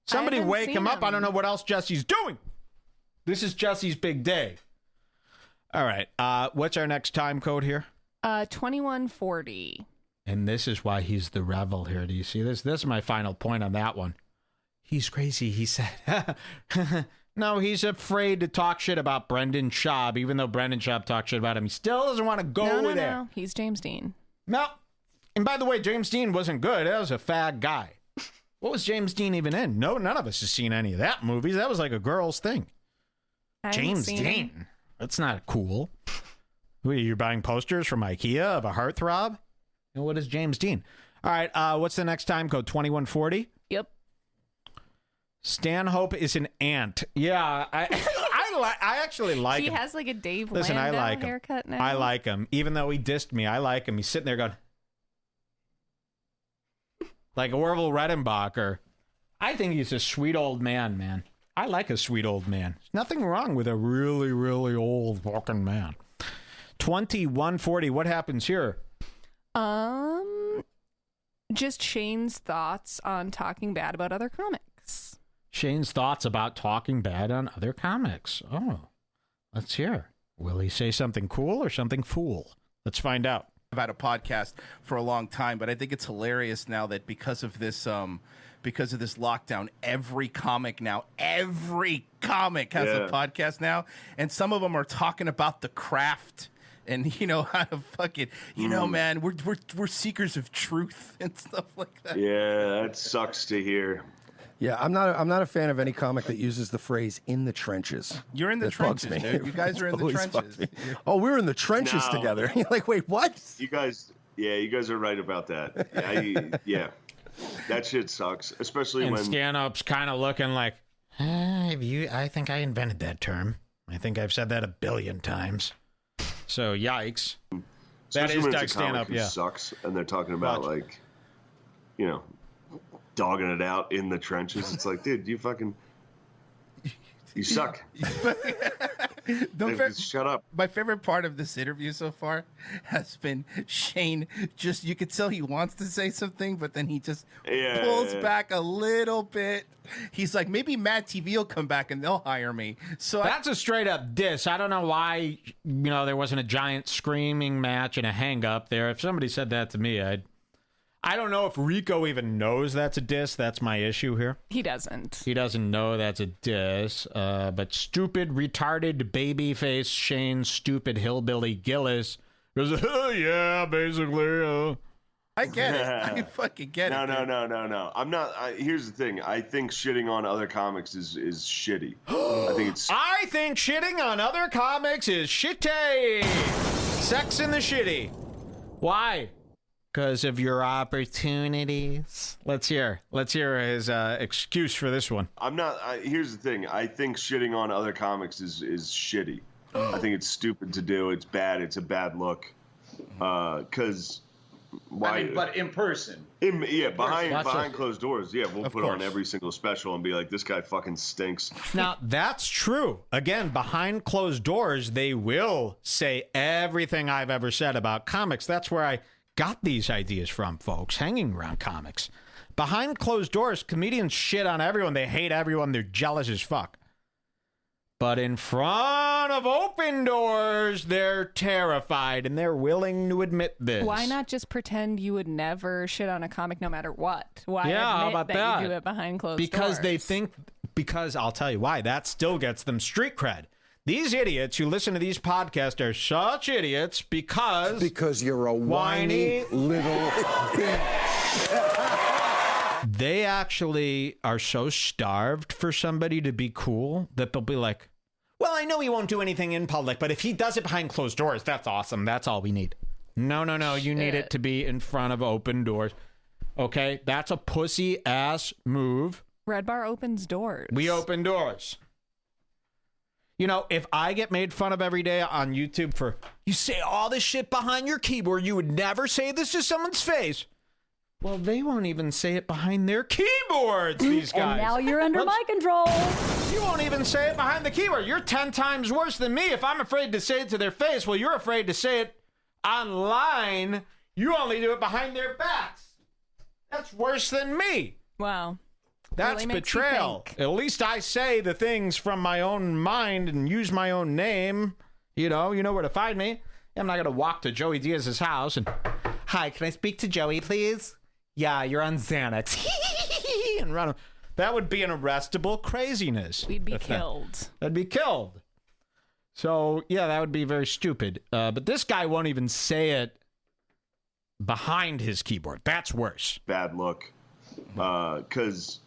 Somebody wake him up. I don't know what else Jesse's doing. This is Jesse's big day. All right. What's our next time code here? 2140. And this is why he's the rebel here. Do you see this? This is my final point on that one. He's crazy, he said. No, he's afraid to talk shit about Brendan Schaub, even though Brendan Schaub talked shit about him. He still doesn't want to go there. No, he's James Dean. No. And by the way, James Dean wasn't good. That was a fag guy. What was James Dean even in? No, none of us has seen any of that movies. That was like a girl's thing. James Dean. That's not cool. What, you're buying posters from IKEA of a heartthrob? And what is James Dean? All right, what's the next time code? 2140? Yep. Stanhope is an ant. Yeah, I actually like him. He has like a Dave Listen, Landau I like him. haircut now. I like him. Even though he dissed me, I like him. He's sitting there going, like Orville Redenbacher. I think he's a sweet old man. I like a sweet old man. There's nothing wrong with a really, really old fucking man. 2140, what happens here? Just Shane's thoughts on talking bad about other comics. Shane's thoughts about talking bad on other comics. Oh, let's hear. Will he say something cool or something fool? Let's find out. I've had a podcast for a long time, but I think it's hilarious now that because of this lockdown, every comic has a podcast now, and some of them are talking about the craft. And you know how to fucking, man, we're seekers of truth and stuff like that. Yeah, that sucks to hear. Yeah, I'm not a fan of any comic that uses the phrase "in the trenches." You're in the trenches, dude. You guys are in the trenches. Oh, we're in the trenches together. You're like, wait, what? You guys are right about that. Yeah, that shit sucks, especially and when Stanhope's kind of looking like, I think I invented that term. I think I've said that 1 billion times. So, yikes. That Especially is when Doug it's a comic stand-up, who yeah. sucks, and they're talking about, like, you know, dogging it out in the trenches. It's like, dude, you suck. Shut up. My favorite part of this interview so far has been Shane. Just, you could tell he wants to say something, but then he just pulls back a little bit. He's like, maybe Mad TV will come back and they'll hire me. So That's a straight up diss. I don't know why, there wasn't a giant screaming match and a hang up there. If somebody said that to me, I don't know if Rico even knows that's a diss. That's my issue here. He doesn't. He doesn't know that's a diss. But stupid, retarded, babyface Shane, stupid hillbilly Gillis goes, oh, yeah, basically. I get it. I fucking get it. No. I'm not. Here's the thing. I think shitting on other comics is shitty. I think shitting on other comics is shitty. Sex in the shitty. Why? Because of your opportunities. Let's hear his excuse for this one. I'm not. Here's the thing. I think shitting on other comics is shitty. I think it's stupid to do. It's bad. It's a bad look. Because why? But in person. Behind closed doors. Yeah, we'll put on every single special and be like, this guy fucking stinks. Now, that's true. Again, behind closed doors, they will say everything I've ever said about comics. That's where I got these ideas from, folks, hanging around comics. Behind closed doors, comedians shit on everyone. They hate everyone. They're jealous as fuck. But in front of open doors, they're terrified, and they're willing to admit this. Why not just pretend you would never shit on a comic no matter what? Why admit how about that? You do it behind closed because doors? Because I'll tell you why. That still gets them street cred. These idiots who listen to these podcasts are such idiots because you're a whiny little bitch. They actually are so starved for somebody to be cool that they'll be like, well, I know he won't do anything in public, but if he does it behind closed doors, that's awesome. That's all we need. No. You need it to be in front of open doors. Okay? That's a pussy ass move. Red Bar opens doors. We open doors. If I get made fun of every day on YouTube for, you say all this shit behind your keyboard, you would never say this to someone's face. Well, they won't even say it behind their keyboards, these guys. And now you're under my control. You won't even say it behind the keyboard. You're 10 times worse than me. If I'm afraid to say it to their face, well, you're afraid to say it online. You only do it behind their backs. That's worse than me. Wow. That's really betrayal. At least I say the things from my own mind and use my own name. You know where to find me. I'm not going to walk to Joey Diaz's house and, hi, can I speak to Joey, please? Yeah, you're on Xanax. And run. That would be an arrestable craziness. We'd be killed. That'd be killed. So, yeah, that would be very stupid. But this guy won't even say it behind his keyboard. That's worse. Bad look. Because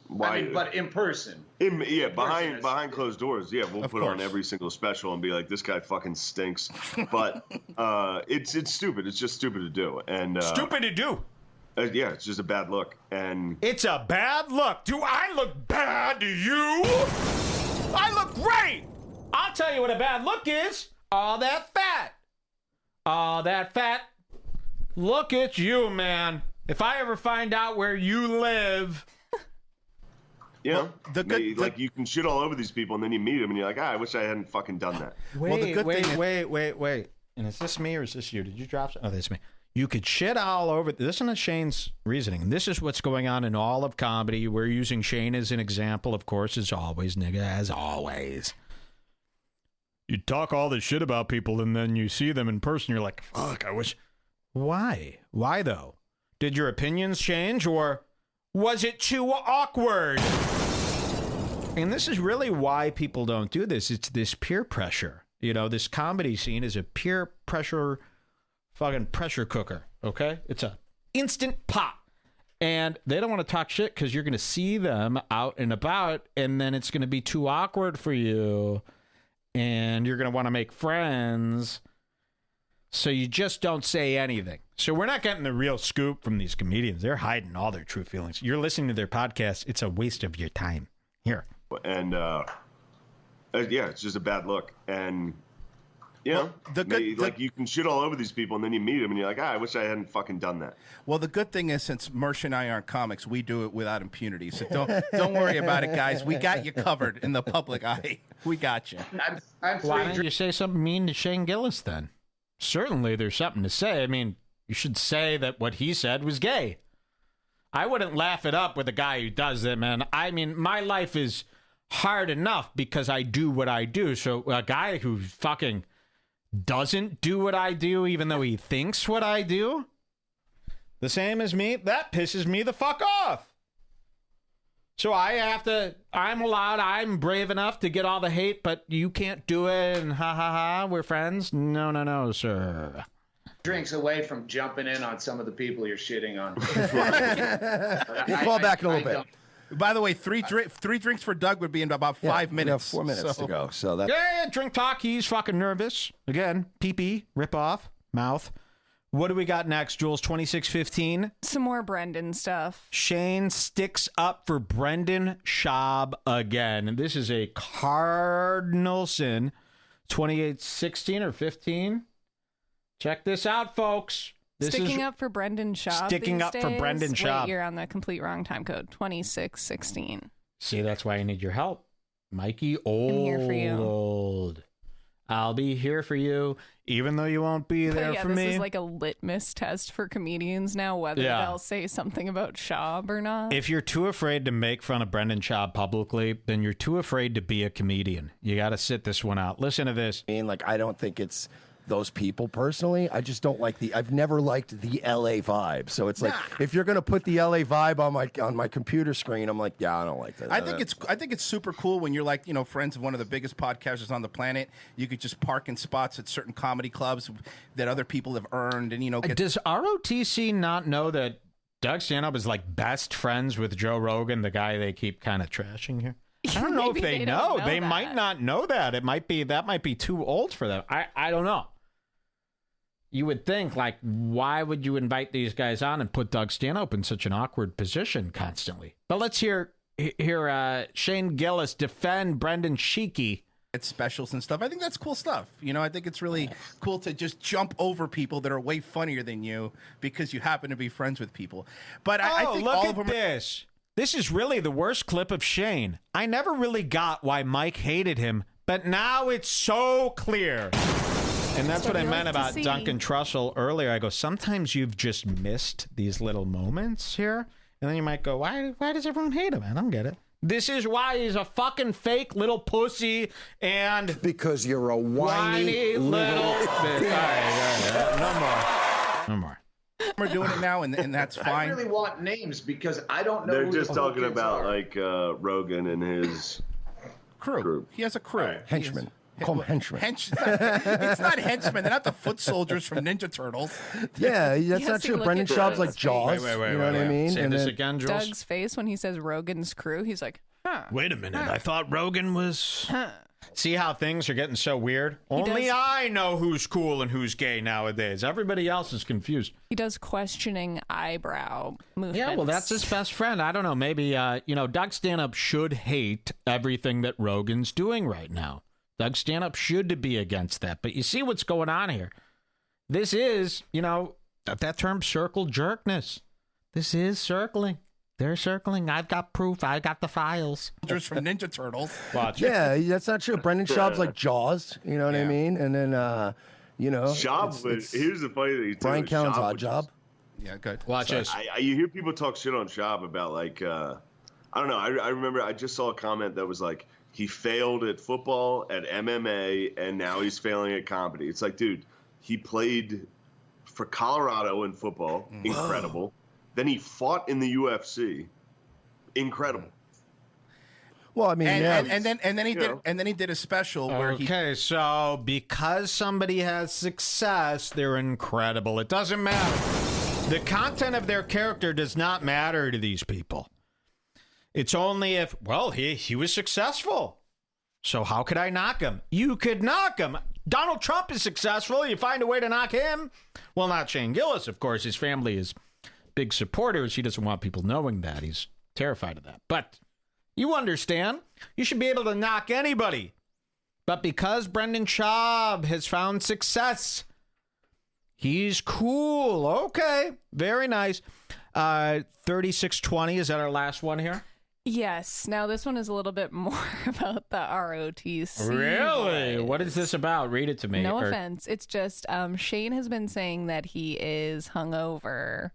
why? But in person. Behind closed doors. Yeah, we'll put on every single special and be like, this guy fucking stinks. But it's stupid. It's just stupid to do. And stupid to do. Yeah, it's just a bad look. And it's a bad look. Do I look bad to you? I look great. I'll tell you what a bad look is. All that fat. All that fat. Look at you, man. If I ever find out where you live. You can shit all over these people and then you meet them and you're like, I wish I hadn't fucking done that. Wait. And is this me or is this you? Did you drop? Oh, this is me. You could shit all over. Listen to Shane's reasoning. This is what's going on in all of comedy. We're using Shane as an example, of course, as always, nigga, as always. You talk all this shit about people, and then you see them in person, you're like, fuck, I wish. Why? Why, though? Did your opinions change, or was it too awkward? And this is really why people don't do this. It's this peer pressure. This comedy scene is a peer pressure fucking pressure cooker, okay? It's a instant pop. And they don't want to talk shit because you're going to see them out and about, and then it's going to be too awkward for you, and you're going to want to make friends, so you just don't say anything. So we're not getting the real scoop from these comedians. They're hiding all their true feelings. You're listening to their podcast. It's a waste of your time. Here, And yeah, it's just a bad look. And you know, like you can shit all over these people, and then you meet them, and you're like, I wish I hadn't fucking done that. Well, the good thing is, since Mersh and I aren't comics, we do it without impunity. So don't worry about it, guys. We got you covered in the public eye. We got you. Why don't you say something mean to Shane Gillis then? Certainly, there's something to say. I mean, you should say that what he said was gay. I wouldn't laugh it up with a guy who does that, man. I mean, my life is hard enough because I do what I do. So a guy who fucking doesn't do what I do, even though he thinks what I do, the same as me, that pisses me the fuck off. So I'm brave enough to get all the hate, but you can't do it, and ha ha ha, we're friends? No, sir. Drinks away from jumping in on some of the people you're shitting on. We'll call back in a little bit. By the way, three drinks for Doug would be in about 5 minutes. 4 minutes to go. So that. Yeah, drink talk. He's fucking nervous. Again, pee-pee, rip off, mouth. What do we got next, Jules? 2615? Some more Brendan stuff. Shane sticks up for Brendan Schaub again. And this is a cardinal sin. 2816 or 15? Check this out, folks. Sticking up for Brendan Schaub. Sticking up for Brendan Schaub. Wait, you're on the complete wrong time code. 2616. See, that's why I need your help. Mikey, old. I'm here for you. I'll be here for you, even though you won't be there for me. This is like a litmus test for comedians now, whether they'll say something about Schaub or not. If you're too afraid to make fun of Brendan Schaub publicly, then you're too afraid to be a comedian. You got to sit this one out. Listen to this. I don't think it's those people personally. I just don't like I've never liked the LA vibe. So it's like, if you're going to put the LA vibe on my computer screen, I'm like, yeah, I don't like that. I think it's super cool when you're like, friends of one of the biggest podcasters on the planet. You could just park in spots at certain comedy clubs that other people have earned, and Does ROTC not know that Doug Stanhope is like best friends with Joe Rogan, the guy they keep kind of trashing here? I don't know if they know. They might not know that. That might be too old for them. I don't know. You would think, like, why would you invite these guys on and put Doug Stanhope in such an awkward position constantly? But let's hear Shane Gillis defend Brendan Sheeky. It's specials and stuff. I think that's cool stuff. I think it's really cool to just jump over people that are way funnier than you because you happen to be friends with people. But I think look all at of them this. This is really the worst clip of Shane. I never really got why Mike hated him, but now it's so clear. And that's what I meant about Duncan Trussell earlier. I go, sometimes you've just missed these little moments here. And then you might go, why does everyone hate him? I don't get it. This is why he's a fucking fake little pussy and... Because you're a whiny little bitch. All right. No more. We're doing it now, and that's fine. I really want names because I don't know. They're who just the talking kids about are. Rogan and his crew. He has a crew. Right. Henchmen. Call them henchmen. It's not henchmen. They're not the foot soldiers from Ninja Turtles. Yeah, that's not true. Brendan Schaub's like Jaws. Wait, you know what I mean? Say this again, Jules. Doug's face when he says Rogan's crew, he's like, huh. Wait a minute. I thought Rogan was... See how things are getting so weird? Only I know who's cool and who's gay nowadays. Everybody else is confused. He does questioning eyebrow movements. Yeah, well, that's his best friend. I don't know. Maybe, Doug Stanhope should hate everything that Rogan's doing right now. Doug Stanhope should be against that. But you see what's going on here. This is, that term circle jerkness. This is circling. They're circling. I've got proof. I got the files. Just from Ninja Turtles. Watch. Yeah, that's not true. Brendan Schaub's like Jaws. You know what I mean? And then, Schaub was. Here's the funny thing. Brian Callen's Odd Job. Yeah, good. Watch this. You hear people talk shit on Schaub about I don't know. I remember I just saw a comment that was like, he failed at football, at MMA, and now he's failing at comedy. It's like, dude, he played for Colorado in football. Incredible. Then he fought in the UFC. Incredible. Well, I mean, and then he did a special where he. Okay, so because somebody has success, they're incredible. It doesn't matter. The content of their character does not matter to these people. It's only if, he was successful. So how could I knock him? You could knock him. Donald Trump is successful. You find a way to knock him. Well, not Shane Gillis, of course. His family is big supporters. He doesn't want people knowing that. He's terrified of that. But You understand. You should be able to knock anybody. But because Brendan Schaub has found success, he's cool. Okay, very nice. 3620, is that our last one here? Yes. Now, this one is a little bit more about the ROTC. Really? What is this about? Read it to me. No offense. It's just Shane has been saying that he is hungover.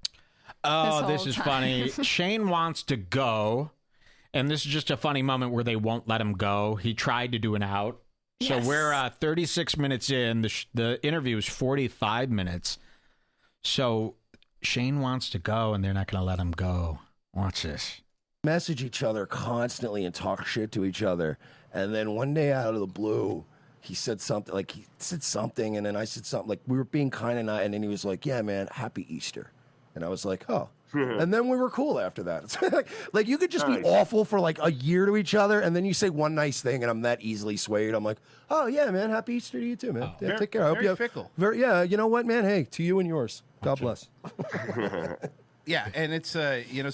Oh, this is funny. Shane wants to go, and this is just a funny moment where they won't let him go. He tried to do an out. So we're 36 minutes in. The interview is 45 minutes. So Shane wants to go, and they're not going to let him go. Watch this. Message each other constantly and talk shit to each other. And then one day out of the blue, he said something, and then I said something, like, we were being kind of nice, and then he was like, yeah, man, happy Easter. And I was like, oh. And then we were cool after that. It's like you could just be awful for like a year to each other, and then you say one nice thing, and I'm that easily swayed. I'm like, oh, yeah, man, happy Easter to you too, man. Yeah, take care. I hope you have fickle. Yeah, you know what, man? Hey, to you and yours. God bless. Yeah, and it's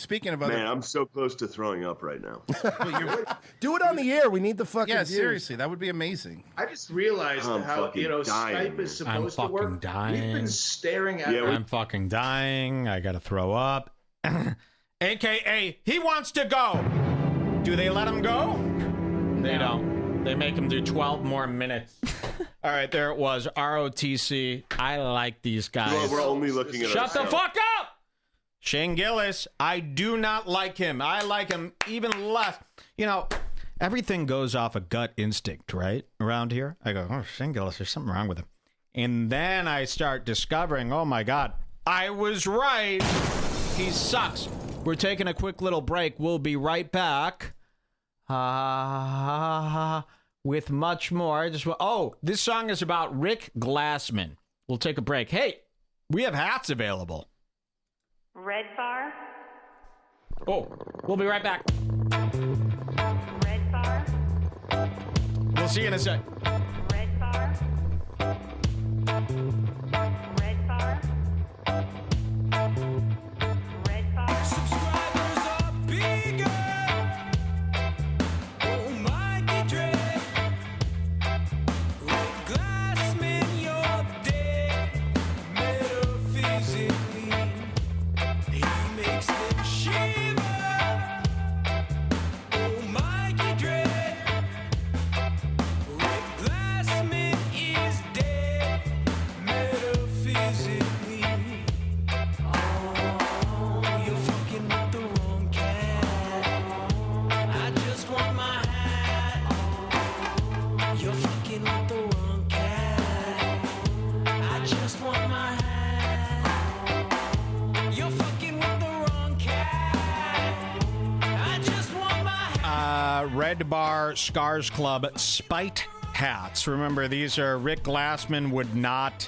speaking of other... Man, I'm so close to throwing up right now. Do it on the air. We need the fucking Yeah, views. seriously, that would be amazing. I just realized I'm how fucking Skype dying. is supposed to I'm work. fucking dying. We've been staring at. I'm fucking dying. I got to throw up. AKA, he wants to go. Do they let him go? They don't. They make him do 12 more minutes. All right, there it was. ROTC. I like these guys. Well, we're only looking at Shut the ourselves. fuck up! Shane Gillis, I do not like him. I like him even less. You know, everything goes off a gut instinct, right? Around here. I go, oh, Shane Gillis, there's something wrong with him. And then I start discovering, oh my God, I was right. He sucks. We're taking a quick little break. We'll be right back with much more. This song is about Rick Glassman. We'll take a break. Hey, we have hats available. Red Bar. Oh, we'll be right back. Red Bar. We'll see you in a sec. Red Bar. Red Bar. Red Bar. Subscribers are bigger. Oh, Mikey Dread. With Glassman, you're dead. Metaphysically. He makes them shiver. Oh, Mikey Dread. Rick Glassman is dead. Metaphysically. Oh, you're fucking with the wrong cat. I just want my hat. You're fucking with the wrong cat. I just want my hat. You're fucking with the wrong cat. I just want my hat. Red Bar Scars Club Spite hats. Remember, these are Rick Glassman would not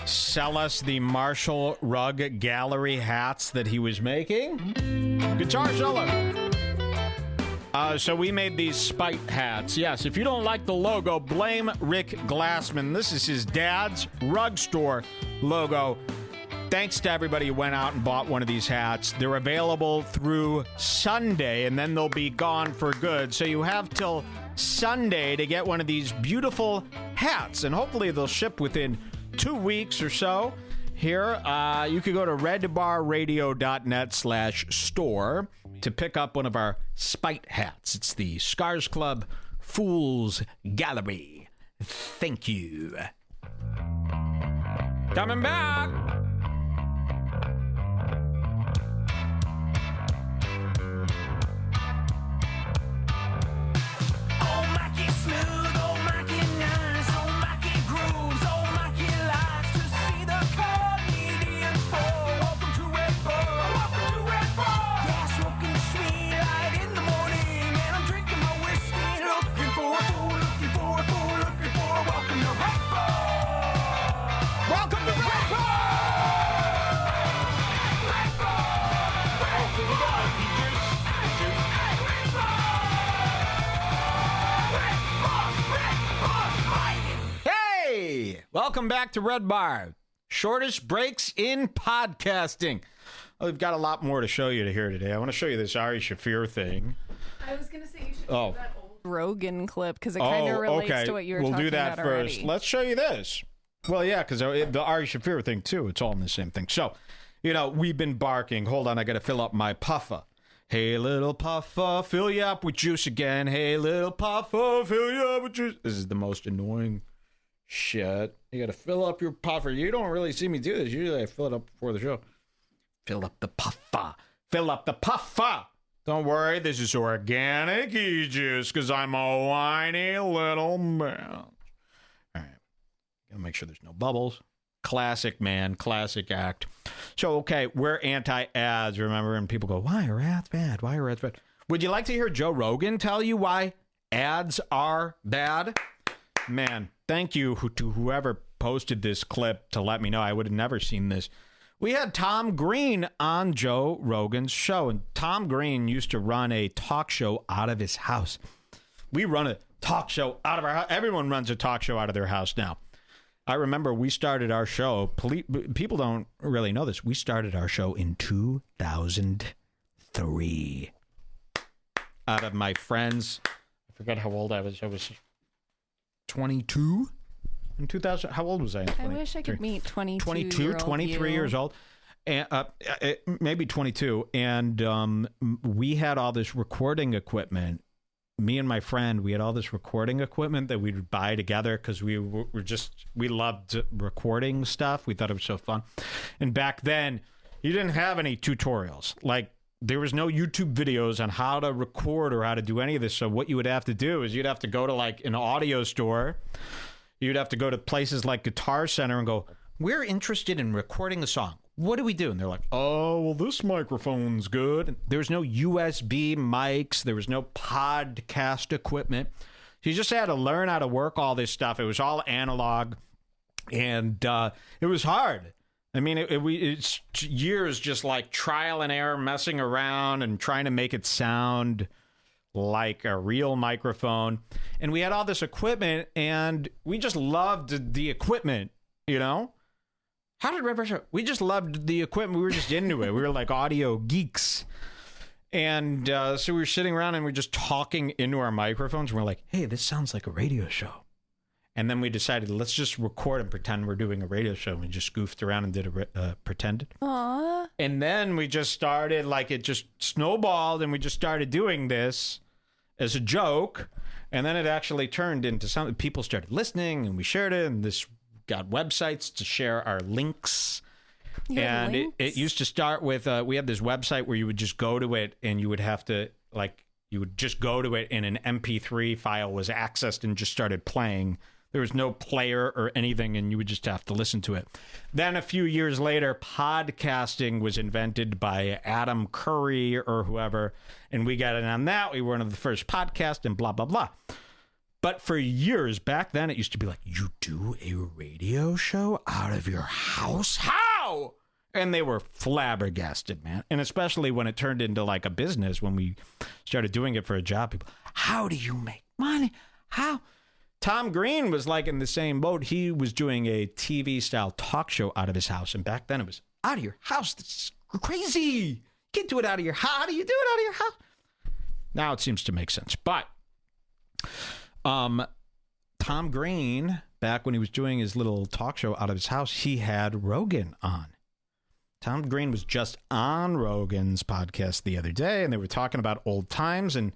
sell us the Marshall Rug Gallery hats that he was making. Guitar solo. So we made these Spite hats. Yes, if you don't like the logo, blame Rick Glassman. This is his dad's rug store logo. Thanks to everybody who went out and bought one of these hats. They're available through Sunday, and then they'll be gone for good. So you have till Sunday to get one of these beautiful hats, and hopefully they'll ship within 2 weeks or so. Here, you could go to redbarradio.net/store to pick up one of our Spite hats. It's the Scars Club Fools Gallery. Thank you. Coming back. Oh, Mikey smooth, oh, Mikey nice, oh, Mikey grooves, oh, Mikey likes to see the comedians fall. Welcome to Red Bar, welcome to Red Bar. Yeah, smoking the sweet light in the morning, and I'm drinking my whiskey, looking for a fool, looking for a fool, looking for a welcome to Red Bar. Welcome to Red Bar! Red Bar! Red Bar! Hey! Welcome back to Red Bar. Shortest breaks in podcasting. Well, we've got a lot more to show you here today. I want to show you this Ari Shaffir thing. I was going to say you should Oh. do that old Rogan clip because it kind of relates to what you were we'll talking do that about first. already. Let's show you this. Well, yeah, because the Ari Shafir thing, too, it's all in the same thing. So, we've been barking. Hold on, I got to fill up my puffer. Hey, little puffer, fill you up with juice again. Hey, little puffer, fill you up with juice. This is the most annoying shit. You got to fill up your puffer. You don't really see me do this. Usually I fill it up before the show. Fill up the puffer. Fill up the puffer. Don't worry, this is organic e-juice because I'm a whiny little man. All right. Gotta make sure there's no bubbles. Classic, man. Classic act. So, okay, we're anti-ads, remember? And people go, why are ads bad? Why are ads bad? Would you like to hear Joe Rogan tell you why ads are bad? Man, thank you to whoever posted this clip to let me know. I would have never seen this. We had Tom Green on Joe Rogan's show, and Tom Green used to run a talk show out of his house. We run a talk show out of our house. Everyone runs a talk show out of their house now. I remember we started our show. People don't really know this. We started our show in 2003. Out of my friends. I forgot how old I was. I was 22 in 2000. How old was I in 20? I wish I could meet 23 years old. And maybe 22. And we had all this recording equipment. Me and my friend, we had all this recording equipment that we'd buy together because we loved recording stuff. We thought it was so fun. And back then, you didn't have any tutorials. Like, there was no YouTube videos on how to record or how to do any of this. So what you would have to do is you'd have to go to like an audio store. You'd have to go to places like Guitar Center and go, we're interested in recording a song. What do we do? And they're like, oh, well, this microphone's good. And there was no USB mics. There was no podcast equipment. So you just had to learn how to work all this stuff. It was all analog. And it was hard. I mean, it's years just like trial and error, messing around and trying to make it sound like a real microphone. And we had all this equipment, and we just loved the equipment, How did we just loved the equipment. We were just into it. We were like audio geeks. And so we were sitting around and we were just talking into our microphones. And we're like, hey, this sounds like a radio show. And then we decided, let's just record and pretend we're doing a radio show. And we just goofed around and did pretended. Aww. And then we just started, it just snowballed, and we just started doing this as a joke. And then it actually turned into something. People started listening, and we shared it, and this got websites to share our links. And it used to start with, we had this website where you would just go to it, and you would have to, you would just go to it, and an MP3 file was accessed and just started playing. There was no player or anything, and you would just have to listen to it. Then a few years later, podcasting was invented by Adam Curry or whoever, and we got in on that. We were one of the first podcasts and blah, blah, blah. But for years back then, it used to be like, you do a radio show out of your house? How? And they were flabbergasted, man. And especially when it turned into like a business, when we started doing it for a job, people, how do you make money? How? Tom Green was like in the same boat. He was doing a TV style talk show out of his house. And back then it was out of your house. That's crazy. You can't do it out of your house. How do you do it out of your house? Now it seems to make sense. But Tom Green, back when he was doing his little talk show out of his house, he had Rogan on. Tom Green was just on Rogan's podcast the other day, and they were talking about old times, and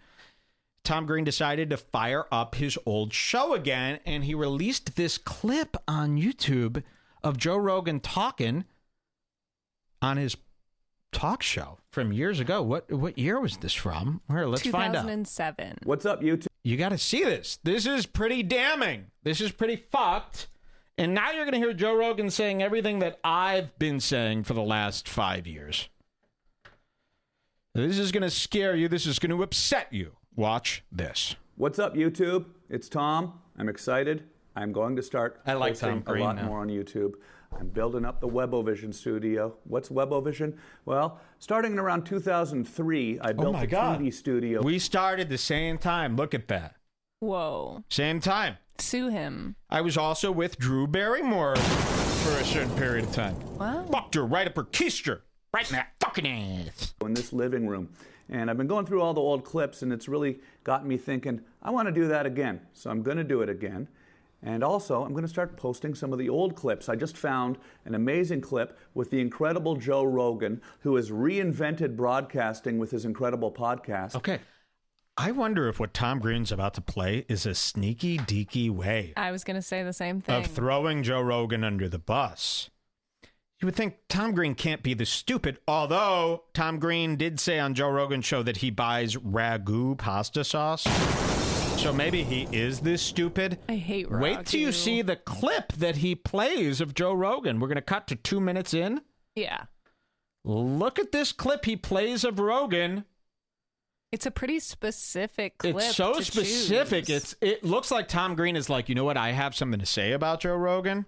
Tom Green decided to fire up his old show again, and he released this clip on YouTube of Joe Rogan talking on his talk show from years ago. What year was this from? Here, let's find out. 2007. What's up, YouTube? You got to see this. This is pretty damning. This is pretty fucked. And now you're going to hear Joe Rogan saying everything that I've been saying for the last 5 years. This is going to scare you. This is going to upset you. Watch this. What's up, YouTube? It's Tom. I'm excited. I'm going to start posting a lot more on YouTube. I'm building up the Webovision studio. What's Webovision? Well, starting in around 2003, I built a TV studio. We started the same time. Look at that. Whoa. Same time. Sue him. I was also with Drew Barrymore for a certain period of time. Wow. Fucked her right up her keister. Right in that fucking ass. In this living room. And I've been going through all the old clips, and it's really gotten me thinking, I want to do that again. So I'm going to do it again. And also, I'm going to start posting some of the old clips. I just found an amazing clip with the incredible Joe Rogan, who has reinvented broadcasting with his incredible podcast. Okay. I wonder if what Tom Green's about to play is a sneaky, deaky way I was going to say the same thing. of throwing Joe Rogan under the bus. You would think Tom Green can't be this stupid, although Tom Green did say on Joe Rogan's show that he buys Ragu pasta sauce. So maybe he is this stupid. I hate Ragu. Wait till you see the clip that he plays of Joe Rogan. We're going to cut to 2 minutes in. Yeah. Look at this clip he plays of Rogan. It's a pretty specific clip. It's so to specific. choose. It looks like Tom Green is like, you know what? I have something to say about Joe Rogan.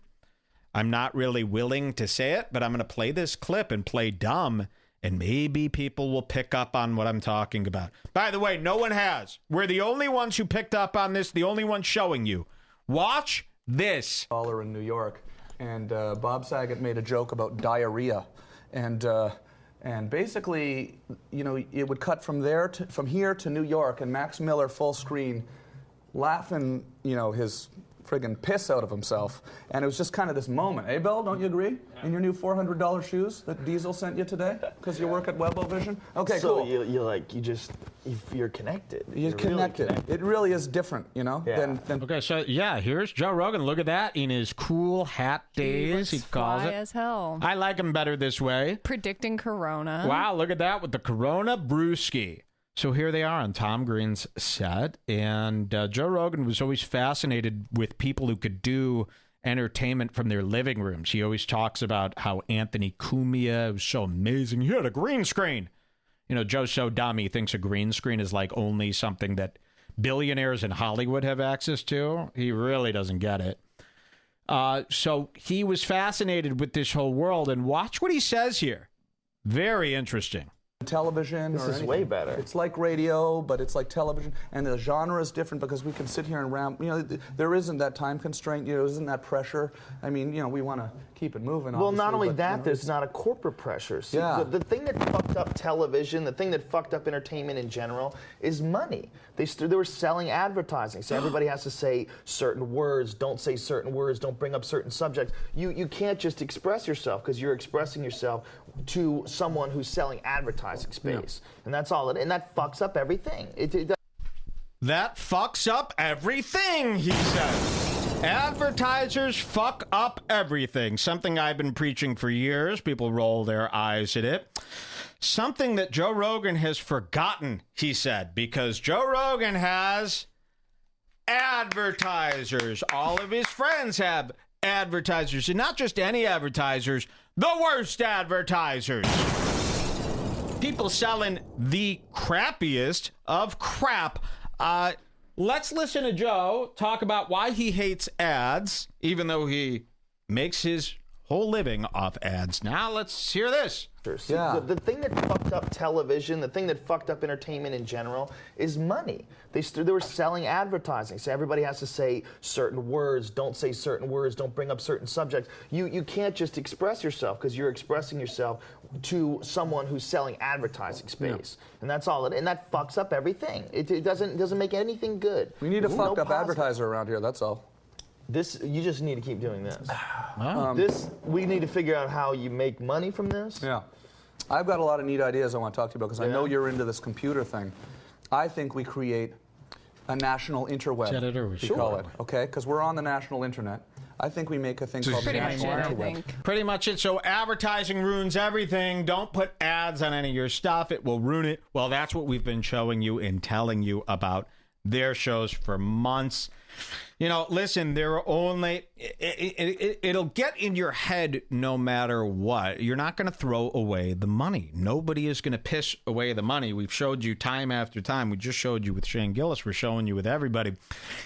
I'm not really willing to say it, but I'm going to play this clip and play dumb, and maybe people will pick up on what I'm talking about. By the way, no one has. We're the only ones who picked up on this, the only ones showing you. Watch this. In New York, and Bob Saget made a joke about diarrhea, and basically, you know, it would cut from here to New York, and Max Miller full screen, laughing, you know, his friggin' piss out of himself, and it was just kind of this moment. Hey, Bill, don't you agree? In your new $400 shoes that Diesel sent you today, because you work at WebOvision. Okay, so cool. you're connected. You're connected. Really connected. It really is different, you know. Yeah. Okay, so yeah, here's Joe Rogan. Look at that in his cool hat days. He calls fly it. as hell. I like him better this way. Predicting Corona. Wow, look at that with the Corona Brewski. So here they are on Tom Green's set, and Joe Rogan was always fascinated with people who could do entertainment from their living rooms. He always talks about how Anthony Cumia was so amazing. He had a green screen. You know, Joe's so dumb, he thinks a green screen is like only something that billionaires in Hollywood have access to. He really doesn't get it. So he was fascinated with this whole world, and watch what he says here. Very interesting. Television. This is way better. It's like radio, but it's like television, and the genre is different because we can sit here and ramp. You know, there isn't that time constraint. You know, isn't that pressure? I mean, you know, we want to keep it moving. Well, not only but, that, you know, there's not a corporate pressure. See, Yeah. the thing that fucked up television, the thing that fucked up entertainment in general, is money. They were selling advertising, so everybody has to say certain words. Don't say certain words. Don't bring up certain subjects. You can't just express yourself because you're expressing yourself to someone who's selling advertising space, and that's all. And that fucks up everything. That fucks up everything, he said. Advertisers fuck up everything. Something I've been preaching for years. People roll their eyes at it. Something that Joe Rogan has forgotten, he said, because Joe Rogan has advertisers. All of his friends have advertisers, and not just any advertisers, the worst advertisers. People selling the crappiest of crap. Let's listen to Joe talk about why he hates ads, even though he makes his whole living off ads. Now let's hear this. Yeah. The thing that fucked up television, the thing that fucked up entertainment in general, is money. They were selling advertising, so everybody has to say certain words. Don't say certain words. Don't bring up certain subjects. You can't just express yourself because you're expressing yourself to someone who's selling advertising space, and that's all. And that fucks up everything. It doesn't make anything good. We need a fucked up advertiser around here. That's all. You just need to keep doing this. Wow. We need to figure out how you make money from this. Yeah. I've got a lot of neat ideas I want to talk to you about because I know you're into this computer thing. I think we create a national interweb, we call it, okay? Because we're on the national internet. I think we make a thing called the national interweb. Pretty much it. So advertising ruins everything. Don't put ads on any of your stuff. It will ruin it. Well, that's what we've been showing you and telling you about their shows for months. You know, listen, there are only, it'll get in your head no matter what. You're not going to throw away the money. Nobody is going to piss away the money. We've showed you time after time. We just showed you with Shane Gillis. We're showing you with everybody.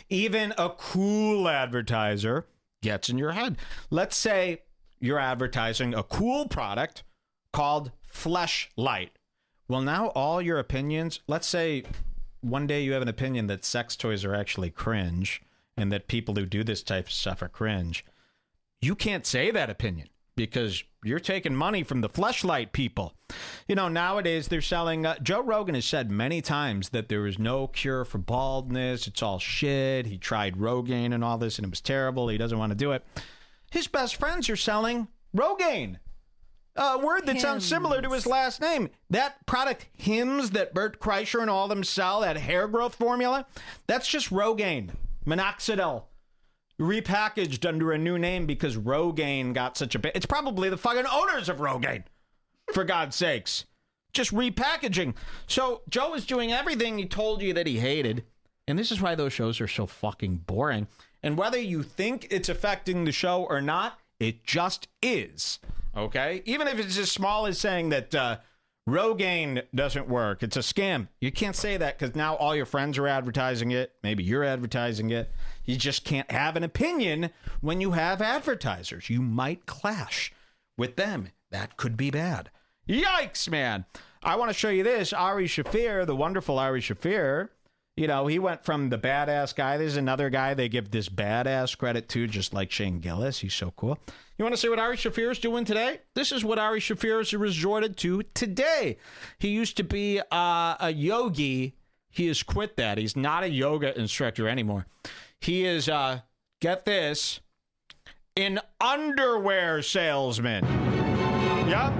Even a cool advertiser gets in your head. Let's say you're advertising a cool product called Fleshlight. Well, now all your opinions, let's say one day you have an opinion that sex toys are actually cringe and that people who do this type of stuff are cringe. You can't say that opinion because you're taking money from the Fleshlight people. You know, nowadays they're selling... Joe Rogan has said many times that there is no cure for baldness. It's all shit. He tried Rogaine and all this, and it was terrible. He doesn't want to do it. His best friends are selling Rogaine. A word that sounds similar to his last name. That product, Hims, that Bert Kreischer and all of them sell, that hair growth formula, that's just Rogaine. Minoxidil. Repackaged under a new name because Rogaine got such a... It's probably the fucking owners of Rogaine, for God's sakes. Just repackaging. So Joe is doing everything he told you that he hated, and this is why those shows are so fucking boring. And whether you think it's affecting the show or not, it just is. Okay? Even if it's as small as saying that Rogaine doesn't work, it's a scam. You can't say that because now all your friends are advertising it. Maybe you're advertising it. You just can't have an opinion when you have advertisers. You might clash with them. That could be bad. Yikes, man. I want to show you this. Ari Shaffir, the wonderful Ari Shaffir, you know, he went from the badass guy. There's another guy they give this badass credit to, just like Shane Gillis. He's so cool. You want to see what Ari Shaffir is doing today? This is what Ari Shaffir has resorted to today. He used to be a yogi. He has quit that. He's not a yoga instructor anymore. He is, get this, an underwear salesman. Yep.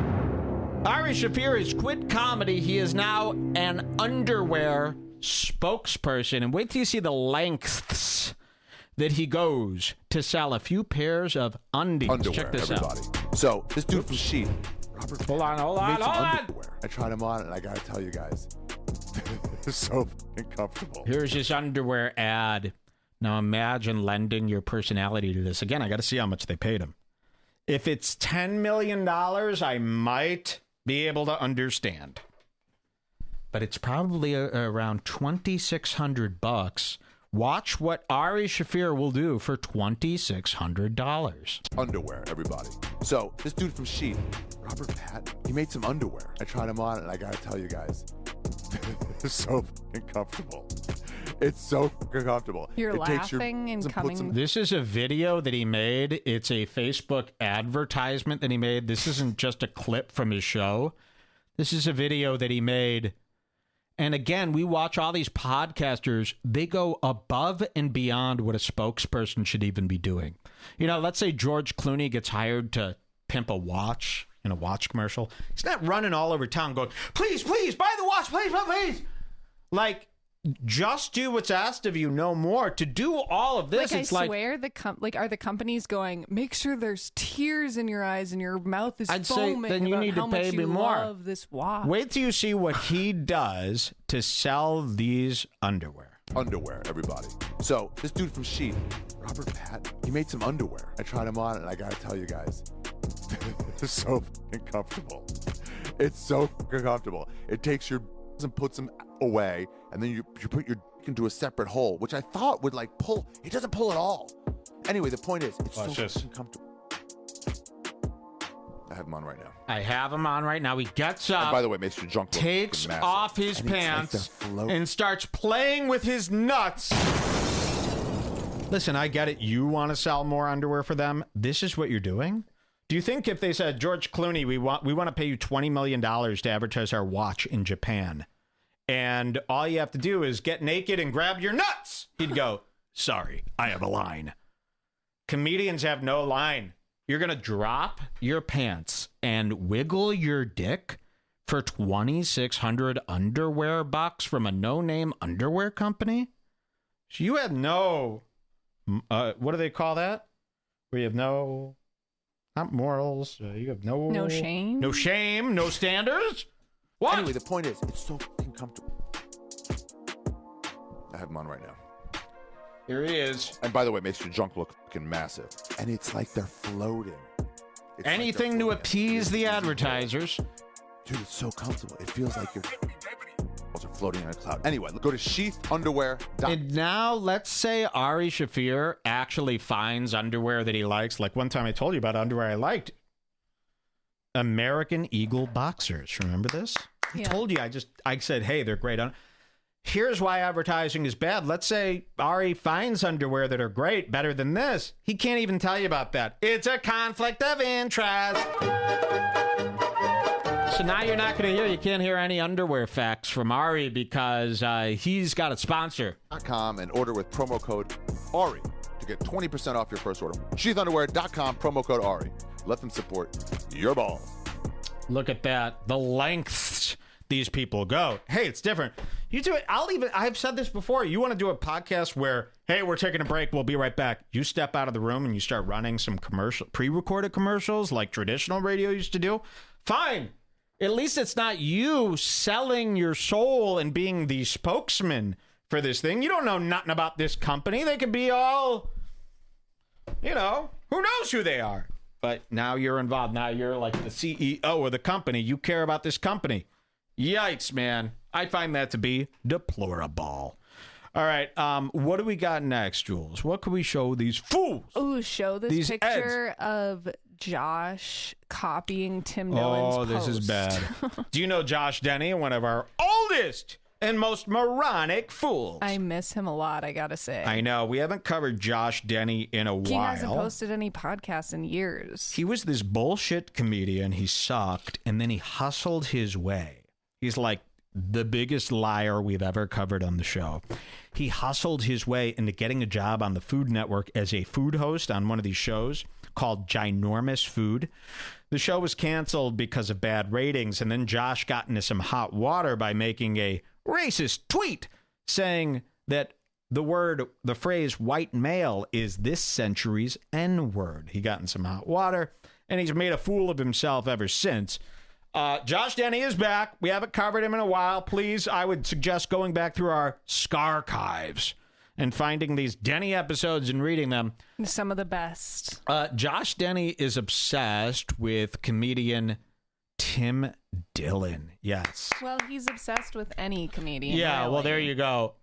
Ari Shaffir has quit comedy. He is now an underwear spokesperson. And wait till you see the lengths that he goes to sell a few pairs of undies. Underwear, check this everybody. out. So this dude from Sheath, Robert. Hold on. Underwear. I tried them on, and I gotta tell you guys, they're so fucking comfortable. Here's his underwear ad. Now imagine lending your personality to this. Again, I got to see how much they paid him. If it's $10 million, I might be able to understand. But it's probably around $2,600. Watch what Ari Shaffir will do for $2,600. Underwear, everybody. So this dude from Sheath, Robert Patton, he made some underwear. I tried them on, and I gotta tell you guys, they're so fucking comfortable. It's so fucking comfortable. You're laughing and coming. This is a video that he made. It's a Facebook advertisement that he made. This isn't just a clip from his show. This is a video that he made. And again, we watch all these podcasters. They go above and beyond what a spokesperson should even be doing. You know, let's say George Clooney gets hired to pimp a watch in a watch commercial. He's not running all over town going, please, buy the watch, please. Like, just do what's asked of you, no more. To do all of this, it's I swear, are the companies going, make sure there's tears in your eyes and your mouth is foaming then you about need how to pay much me you more. love this watch. Wait till you see what he does to sell these underwear. Underwear, everybody. So this dude from Sheath, Robert Patton, he made some underwear. I tried them on, and I gotta tell you guys, they're so fucking comfortable. It's so fucking comfortable. It takes your and puts them away, and then you put your dick into a separate hole, which I thought would like pull. It doesn't pull at all. Anyway, the point is, it's so fucking comfortable. I have him on right now. I have him on right now. He gets up. And by the way, makes your junk look takes massive. off his and pants like and starts playing with his nuts. Listen, I get it. You want to sell more underwear for them. This is what you're doing. Do you think if they said, George Clooney, we want to pay you $20 million to advertise our watch in Japan, and all you have to do is get naked and grab your nuts, he'd go, sorry, I have a line. Comedians have no line. You're going to drop your pants and wiggle your dick for $2,600 underwear bucks from a no-name underwear company? So you have no, what do they call that? Where you have no... Not morals. You have no shame. No shame. No standards. What? Anyway, the point is, it's so fucking comfortable. I have him on right now. Here he is. And by the way, it makes your junk look fucking massive. And it's like they're floating. It's anything like to appease the advertisers. Dude, it's so comfortable. It feels like you're floating in a cloud. Anyway, go to sheathunderwear.com. And now let's say Ari Shaffir actually finds underwear that he likes. Like one time I told you about underwear I liked. American Eagle boxers. Remember this? I told you. I said, hey, they're great. here's why advertising is bad. Let's say Ari finds underwear that are great, better than this. He can't even tell you about that. It's a conflict of interest. So now you're not going to hear, you can't hear any underwear facts from Ari because he's got a sponsor. .com and order with promo code ARI to get 20% off your first order. Sheathunderwear.com, promo code ARI. Let them support your balls. Look at that. The lengths these people go. Hey, it's different. You do it. I've said this before. You want to do a podcast where, hey, we're taking a break. We'll be right back. You step out of the room and you start running some pre-recorded commercials like traditional radio used to do. Fine. At least it's not you selling your soul and being the spokesman for this thing. You don't know nothing about this company. They could be all, who knows who they are. But now you're involved. Now you're like the CEO of the company. You care about this company. Yikes, man. I find that to be deplorable. All right, what do we got next, Jules? What can we show these fools? Ooh, show this picture of Josh copying Tim Dillon's post. This is bad. Do you know Josh Denny, one of our oldest and most moronic fools? I miss him a lot, I gotta say. I know. We haven't covered Josh Denny in a while. He hasn't posted any podcasts in years. He was this bullshit comedian. He sucked, and then he hustled his way. He's like the biggest liar we've ever covered on the show. He hustled his way into getting a job on the Food Network as a food host on one of these shows called Ginormous Food. The show was canceled because of bad ratings, and then Josh got into some hot water by making a racist tweet saying that the phrase white male is this century's N-word. He got in some hot water, and he's made a fool of himself ever since. Josh Denny is back. We haven't covered him in a while. Please, I would suggest going back through our Scarchives and finding these Denny episodes and reading them. Some of the best. Josh Denny is obsessed with comedian Tim Dillon. Yes. Well, he's obsessed with any comedian. Yeah, really. well, there you go.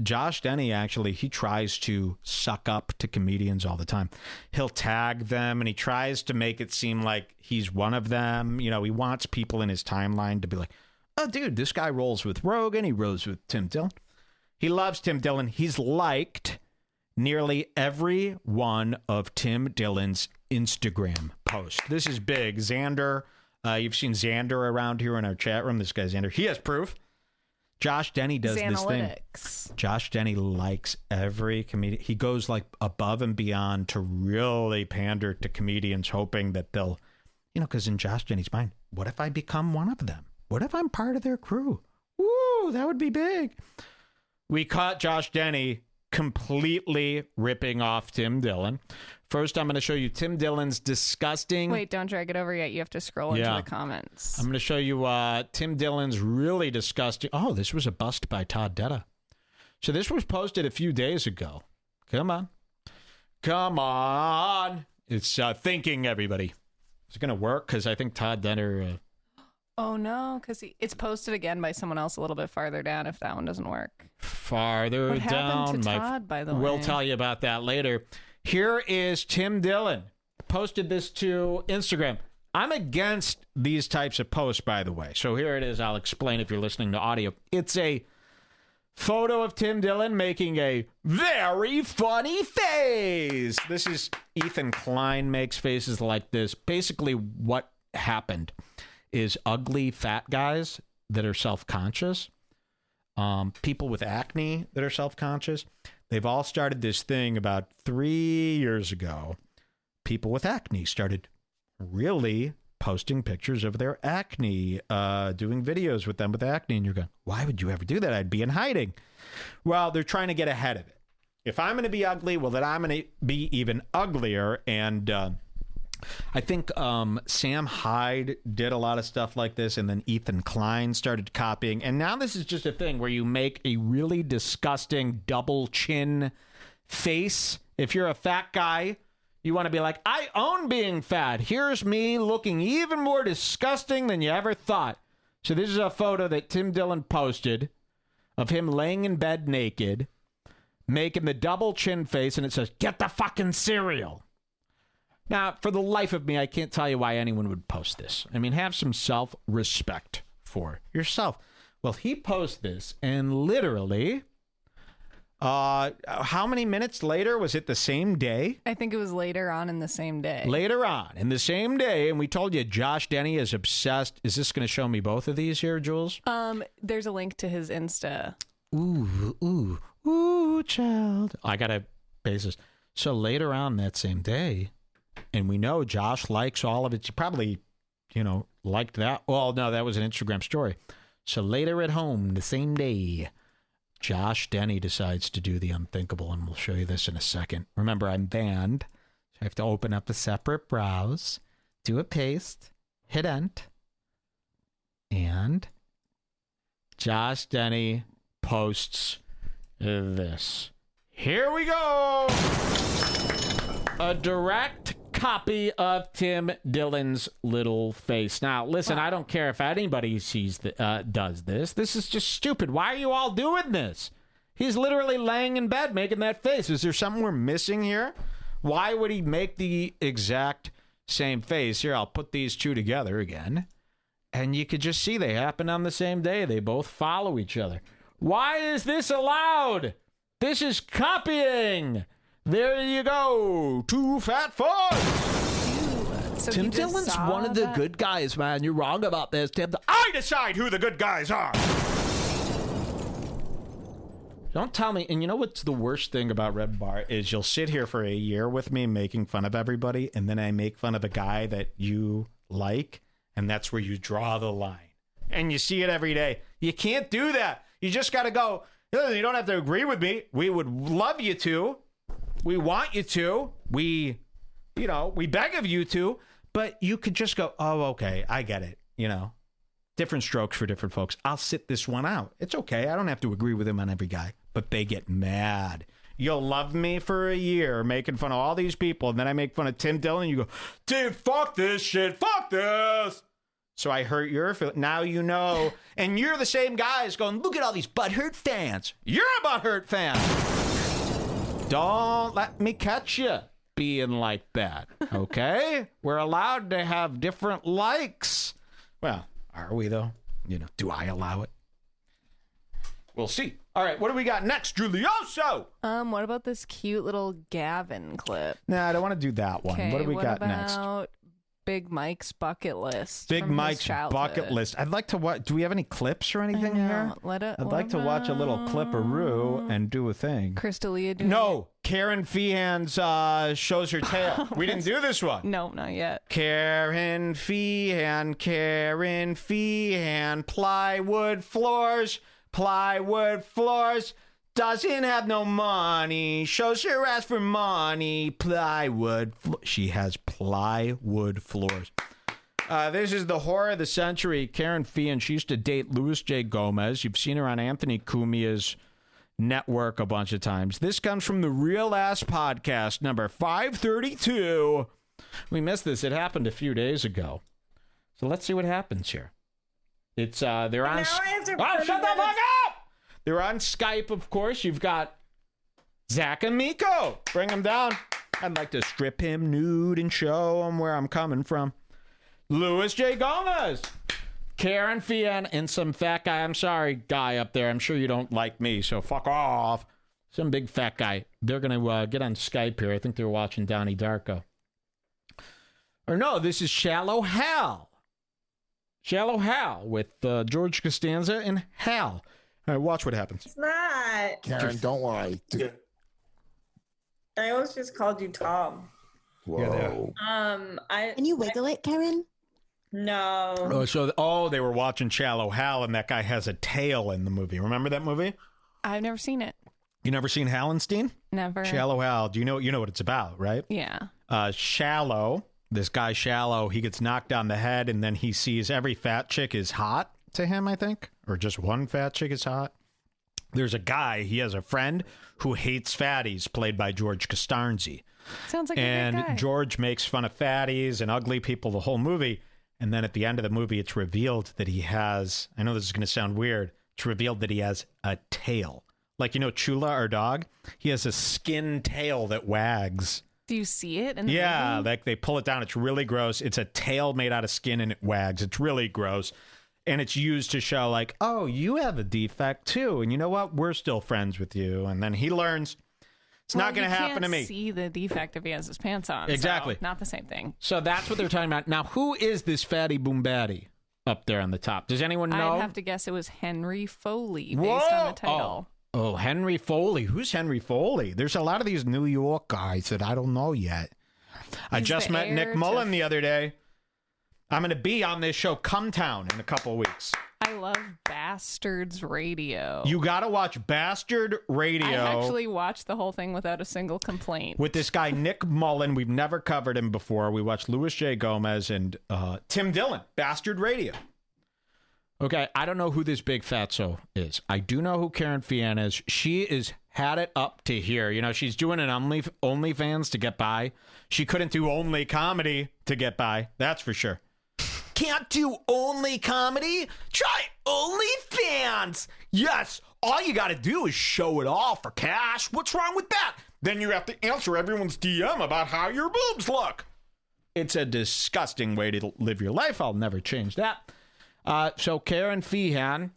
Josh Denny, actually, he tries to suck up to comedians all the time. He'll tag them, and he tries to make it seem like he's one of them. He wants people in his timeline to be like, oh, dude, this guy rolls with Rogan. He rolls with Tim Dillon. He loves Tim Dillon. He's liked nearly every one of Tim Dillon's Instagram posts. This is big. Xander, you've seen Xander around here in our chat room. This guy, Xander, he has proof. Josh Denny does this thing. Josh Denny likes every comedian. He goes like above and beyond to really pander to comedians, hoping that they'll, because in Josh Denny's mind, what if I become one of them? What if I'm part of their crew? Woo, that would be big. We caught Josh Denny completely ripping off Tim Dillon. First, I'm going to show you Tim Dillon's disgusting... Wait, don't drag it over yet. You have to scroll into the comments. I'm going to show you Tim Dillon's really disgusting... Oh, this was a bust by Todd Detta. So this was posted a few days ago. Come on. Come on. It's thinking, everybody. Is it going to work? Because I think Todd Detta... Oh, no, because it's posted again by someone else a little bit farther down if that one doesn't work. Farther what down. Happened to Todd, by the way? We'll tell you about that later. Here is Tim Dillon. Posted this to Instagram. I'm against these types of posts, by the way. So here it is. I'll explain if you're listening to audio. It's a photo of Tim Dillon making a very funny face. This is Ethan Klein makes faces like this. Basically, what happened is ugly fat guys that are self-conscious, people with acne that are self-conscious, they've all started this thing about 3 years ago. People with acne started really posting pictures of their acne, doing videos with them with acne, and you're going, why would you ever do that? I'd be in hiding. Well, they're trying to get ahead of it. If I'm going to be ugly, well, then I'm going to be even uglier, and I think Sam Hyde did a lot of stuff like this, and then Ethan Klein started copying. And now this is just a thing where you make a really disgusting double chin face. If you're a fat guy, you want to be like, I own being fat. Here's me looking even more disgusting than you ever thought. So this is a photo that Tim Dillon posted of him laying in bed naked, making the double chin face, and it says, get the fucking cereal. Now, for the life of me, I can't tell you why anyone would post this. I mean, have some self-respect for yourself. Well, he posts this, and literally, how many minutes later? Was it the same day? I think it was later on in the same day. Later on in the same day, and we told you Josh Denny is obsessed. Is this going to show me both of these here, Jules? There's a link to his Insta. Ooh, child. I got to base this. So later on that same day, and we know Josh likes all of it. You probably, liked that. Well, no, that was an Instagram story. So later at home, the same day, Josh Denny decides to do the unthinkable, and we'll show you this in a second. Remember, I'm banned, so I have to open up a separate browse, do a paste, hit ent, and Josh Denny posts this. Here we go! A direct copy of Tim Dillon's little face. Now, listen, I don't care if anybody does this. This is just stupid. Why are you all doing this? He's literally laying in bed making that face. Is there something we're missing here? Why would he make the exact same face? Here, I'll put these two together again. And you could just see they happen on the same day. They both follow each other. Why is this allowed? This is copying. There you go. Too fat fun. So Tim Dillon's one of the good guys, man. You're wrong about this, Tim. I decide who the good guys are. Don't tell me. And you know what's the worst thing about Red Bar is you'll sit here for a year with me making fun of everybody, and then I make fun of a guy that you like, and that's where you draw the line. And you see it every day. You can't do that. You just got to go, you don't have to agree with me. We would love you to. We want you to. We beg of you to. But you could just go, oh, okay, I get it. Different strokes for different folks. I'll sit this one out. It's okay. I don't have to agree with him on every guy. But they get mad. You'll love me for a year making fun of all these people, and then I make fun of Tim Dillon, and you go, dude, fuck this shit. Fuck this. So I hurt your feelings. Now you know. And you're the same guys going, look at all these butthurt fans. You're a butthurt fan. Don't let me catch you being like that, okay? We're allowed to have different likes. Well, are we, though? Do I allow it? We'll see. All right, what do we got next, Julioso? What about this cute little Gavin clip? Nah, I don't want to do that one. What do we got next? Big Mike's bucket list. Big Mike's bucket list. I'd like to watch. Do we have any clips or anything here? I'd like to watch a little clip-a-roo and do a thing. Chris D'Elia. No, Karen Feehan's shows her tail. We didn't do this one. No, not yet. Karen Feehan, plywood floors, doesn't have no money, shows her ass for money, she has plywood floors. This is the horror of the century. Karen Feehan, she used to date Luis J. Gomez. You've seen her on Anthony Cumia's network a bunch of times. This comes from the Real Ass Podcast, number 532. We missed this. It happened a few days ago. So let's see what happens here. It's, they're on... shut the fuck up! They're on Skype, of course. You've got Zach and Miko. Bring him down. I'd like to strip him nude and show him where I'm coming from. Luis J. Gomez, Karen Feehan, and some fat guy. I'm sorry, guy up there. I'm sure you don't like me, so fuck off. Some big fat guy. They're going to get on Skype here. I think they're watching Donnie Darko. Or no, this is Shallow Hal. Shallow Hal with George Costanza and Hal. All right, watch what happens. It's not. Karen, don't lie. I always just called you Tom. Whoa. Can you wiggle it, Karen? No. They were watching Shallow Hal, and that guy has a tail in the movie. Remember that movie? I've never seen it. You never seen Hallenstein? Never. Shallow Hal. Do you know what it's about, right? Yeah. Shallow. This guy Shallow, he gets knocked on the head, and then he sees every fat chick is hot to him, I think. Or just one fat chick is hot. There's a guy, he has a friend who hates fatties, played by George Costanza. Sounds like a good guy. And George makes fun of fatties and ugly people the whole movie. And then at the end of the movie, it's revealed that he has, I know this is going to sound weird, it's revealed that he has a tail. Like, Chula, our dog? He has a skin tail that wags. Do you see it in the movie? movie? Like they pull it down. It's really gross. It's a tail made out of skin and it wags. It's really gross. And it's used to show like, oh, you have a defect too. And you know what? We're still friends with you. And then he learns it's not going to happen to me. See the defect if he has his pants on. Exactly. So not the same thing. So that's what they're talking about. Now, who is this fatty boom batty up there on the top? Does anyone know? I'd have to guess it was Henry Foley based on the title. Oh, Henry Foley. Who's Henry Foley? There's a lot of these New York guys that I don't know yet. I just met Nick Mullen the other day. I'm going to be on this show, Come Town, in a couple of weeks. I love Bastards Radio. You got to watch Bastard Radio. I actually watched the whole thing without a single complaint. With this guy, Nick Mullen. We've never covered him before. We watched Louis J. Gomez and Tim Dillon. Bastard Radio. Okay, I don't know who this big fatso is. I do know who Karen Fian is. She is had it up to here. You know, she's doing an OnlyFans to get by. She couldn't do only comedy to get by. That's for sure. Can't do only comedy? Try OnlyFans. Yes, all you got to do is show it all for cash. What's wrong with that? Then you have to answer everyone's DM about how your boobs look. It's a disgusting way to live your life. I'll never change that. So Karen Feehan,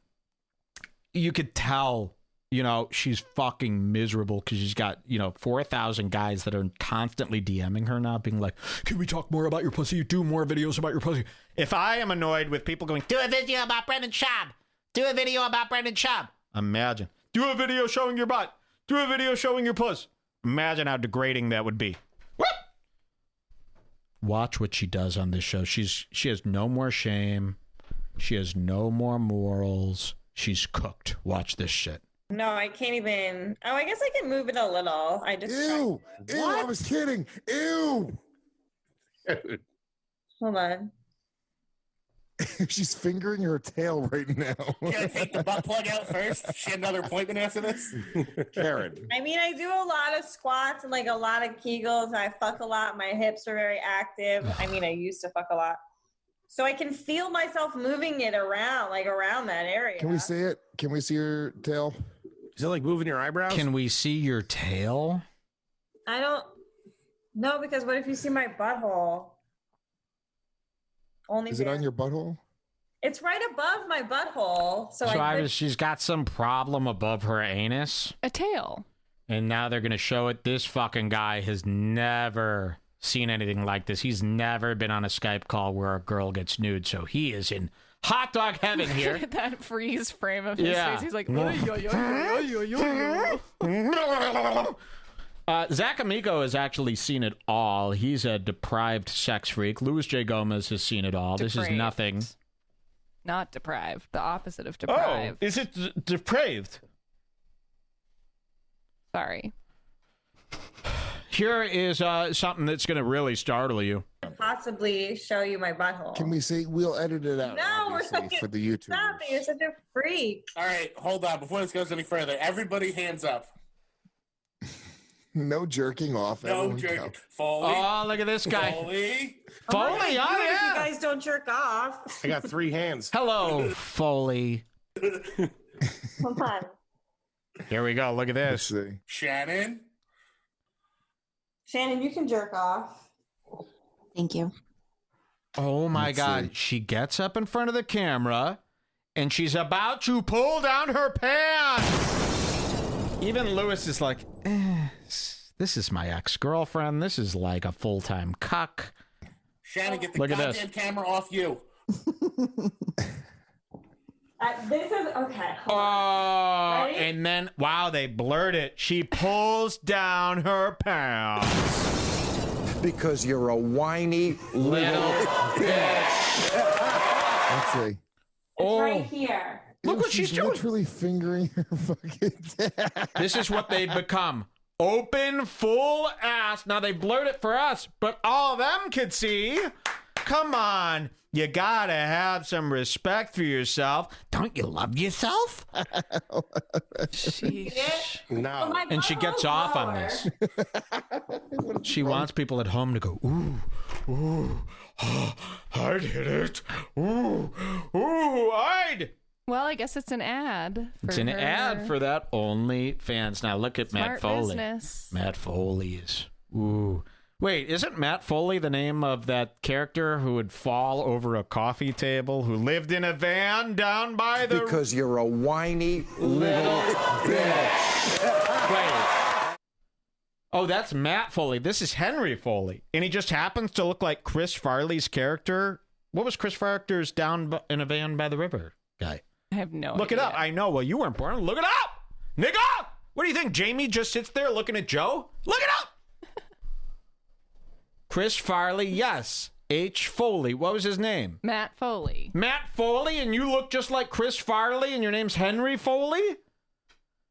you could tell, you know, she's fucking miserable because she's got, 4,000 guys that are constantly DMing her now, being like, can we talk more about your pussy? Do more videos about your pussy. If I am annoyed with people going, do a video about Brendan Schaub. Do a video about Brendan Schaub. Imagine. Do a video showing your butt. Do a video showing your puss. Imagine how degrading that would be. Whoop! Watch what she does on this show. She has no more shame. She has no more morals. She's cooked. Watch this shit. No, I can't even. Oh, I guess I can move it a little. I just. Ew! Ew! I was kidding. Ew! Hold on. She's fingering her tail right now. Can I take the butt plug out first? She had another appointment after this? Karen. I mean, I do a lot of squats and like a lot of Kegels. I fuck a lot. My hips are very active. I mean, I used to fuck a lot. So I can feel myself moving it around, like around that area. Can we see it? Can we see your tail? Is it like moving your eyebrows? Can we see your tail? I don't. No, because what if you see my butthole? Only. Is it on your butthole? It's right above my butthole. So she's got some problem above her anus. A tail. And now they're going to show it. This fucking guy has never seen anything like this. He's never been on a Skype call where a girl gets nude. So he is in hot dog heaven here. That freeze frame of his face. He's like, Zach Amico has actually seen it all. He's a deprived sex freak. Louis J. Gomez has seen it all. Depraved. This is nothing. Not deprived. The opposite of deprived. Oh, is it depraved? Sorry. Here is something that's going to really startle you. possibly show you my butthole. Can we see? We'll edit it out. No, we're obviously, for the YouTube. Stop it. You're such a freak. All right, hold on. Before this goes any further, everybody hands up. No jerking off. No jerking. Foley. Oh, look at this guy. Foley. Foley, oh yeah. You guys don't jerk off. I got 3 hands. Hello, Foley. Hold on. Here we go. Look at this. Shannon. Shannon, you can jerk off. Thank you. Oh my God. She gets up in front of the camera and she's about to pull down her pants. Even Lewis is like, this is my ex-girlfriend. This is like a full-time cuck. Shannon, get the Look at goddamn this. camera off you. This is okay. Oh, Ready? and then, wow, they blurred it. She pulls down her pants. Because you're a whiny little bitch. Let's see. It's right here. Look what she's doing. Literally fingering her fucking dad. This is what they've become. Open, full ass. Now, they blurred it for us, but all of them could see. Come on. You gotta have some respect for yourself. Don't you love yourself? No. And she gets off on this. She wants people at home to go, ooh, ooh, oh, I did it. Ooh, ooh, I'd. Well, I guess it's an ad. It's an ad for that OnlyFans. Now look at Smart Matt Foley. business. Matt Foley is, ooh. Wait, isn't Matt Foley the name of that character who would fall over a coffee table, who lived in a van down by the... Because you're a whiny little bitch. Wait. Oh, that's Matt Foley. This is Henry Foley. And he just happens to look like Chris Farley's character. What was Chris Farley's down in a van by the river guy? I have no Look idea. it up. I know. Well, you weren't born. Look it up. Nigga! What do you think? Jamie just sits there looking at Joe? Look it up. Chris Farley, yes. H. Foley. What was his name? Matt Foley. Matt Foley, and you look just like Chris Farley, and your name's Henry Foley?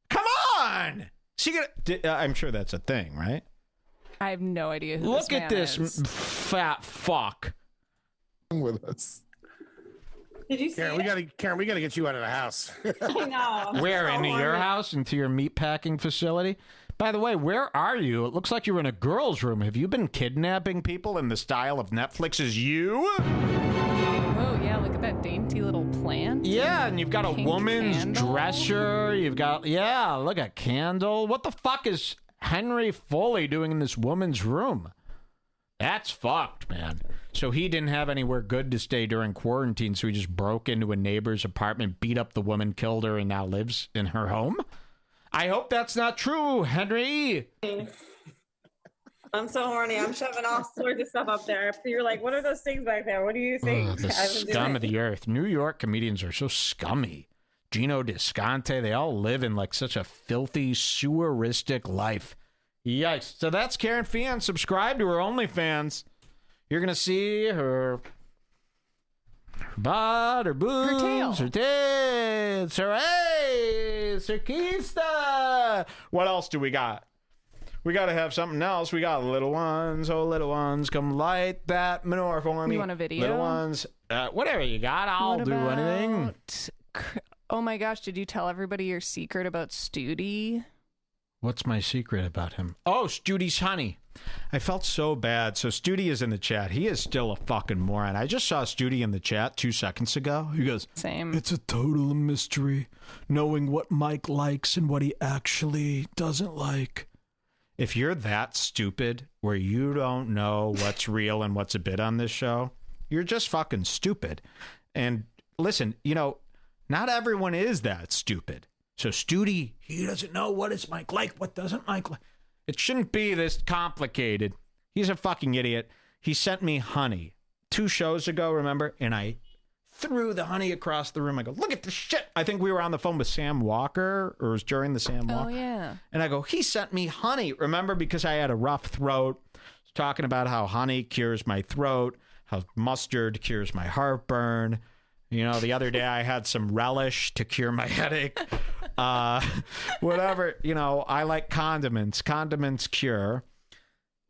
Come on! I'm sure that's a thing, right? I have no idea who Look this at man this is. fat fuck. With us. Did you see Karen, we gotta get you out of the house. I know. Where, So into your horny. house, into your meatpacking facility? By the way, where are you? It looks like you're in a girl's room. Have you been kidnapping people in the style of Netflix's You? Oh, yeah, look at that dainty little plant. Yeah, and you've got a Pink woman's candle. dresser. You've got, yeah, look at candle. What the fuck is Henry Foley doing in this woman's room? That's fucked, man. So he didn't have anywhere good to stay during quarantine, so he just broke into a neighbor's apartment, beat up the woman, killed her, and now lives in her home? I hope that's not true, Henry. I'm so horny. I'm shoving all sorts of stuff up there. You're like, what are those things back there? What do you think? Oh, the scum of the earth. New York comedians are so scummy. Gino Descante, they all live in like such a filthy, seweristic life. Yikes. So that's Karen Fian. Subscribe to her OnlyFans. You're going to see her butt, her boobs, her tits, her ace, her keister. What else do we got? We got to have something else. We got little ones. Oh, little ones, come light that manure for me. You want a video? Little ones. Whatever you got, I'll What do anything. about- Oh my gosh, did you tell everybody your secret about Studi? What's my secret about him? Oh, Studi's honey. I felt so bad. So Studi is in the chat. He is still a fucking moron. I just saw Studi in the chat 2 seconds ago. He goes, Same. It's a total mystery, knowing what Mike likes and what he actually doesn't like. if you're that stupid where you don't know what's real and what's a bit on this show, you're just fucking stupid. And listen, you know, not everyone is that stupid. So Studi, he doesn't know what is Mike like, what doesn't Mike like. It shouldn't be this complicated. He's a fucking idiot. He sent me honey 2 shows ago, remember? And I threw the honey across the room. I go, look at this shit. I think we were on the phone with Sam Walker, or it was during the Sam Walker. Oh, yeah. And I go, he sent me honey. Remember, because I had a rough throat. Talking about how honey cures my throat, how mustard cures my heartburn. You know, the other day I had some relish to cure my headache. Whatever, you know, I like condiments. Condiments cure.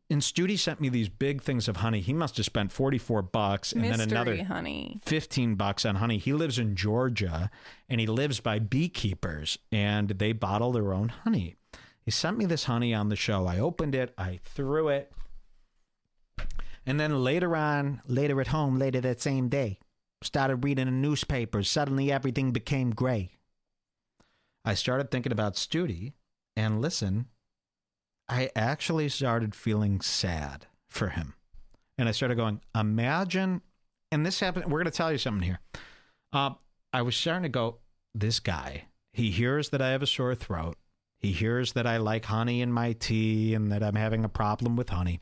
And Studi sent me these big things of honey. He must have spent $44 and then another honey. $15 on honey. He lives in Georgia and he lives by beekeepers and they bottle their own honey. He sent me this honey on the show. I opened it. I threw it. And then later at home, later that same day, started reading the newspapers. Suddenly everything became gray. I started thinking about Studi, and listen, I actually started feeling sad for him. And I started going, imagine, and this happened, we're going to tell you something here. I was starting to go, this guy, he hears that I have a sore throat. He hears that I like honey in my tea and that I'm having a problem with honey.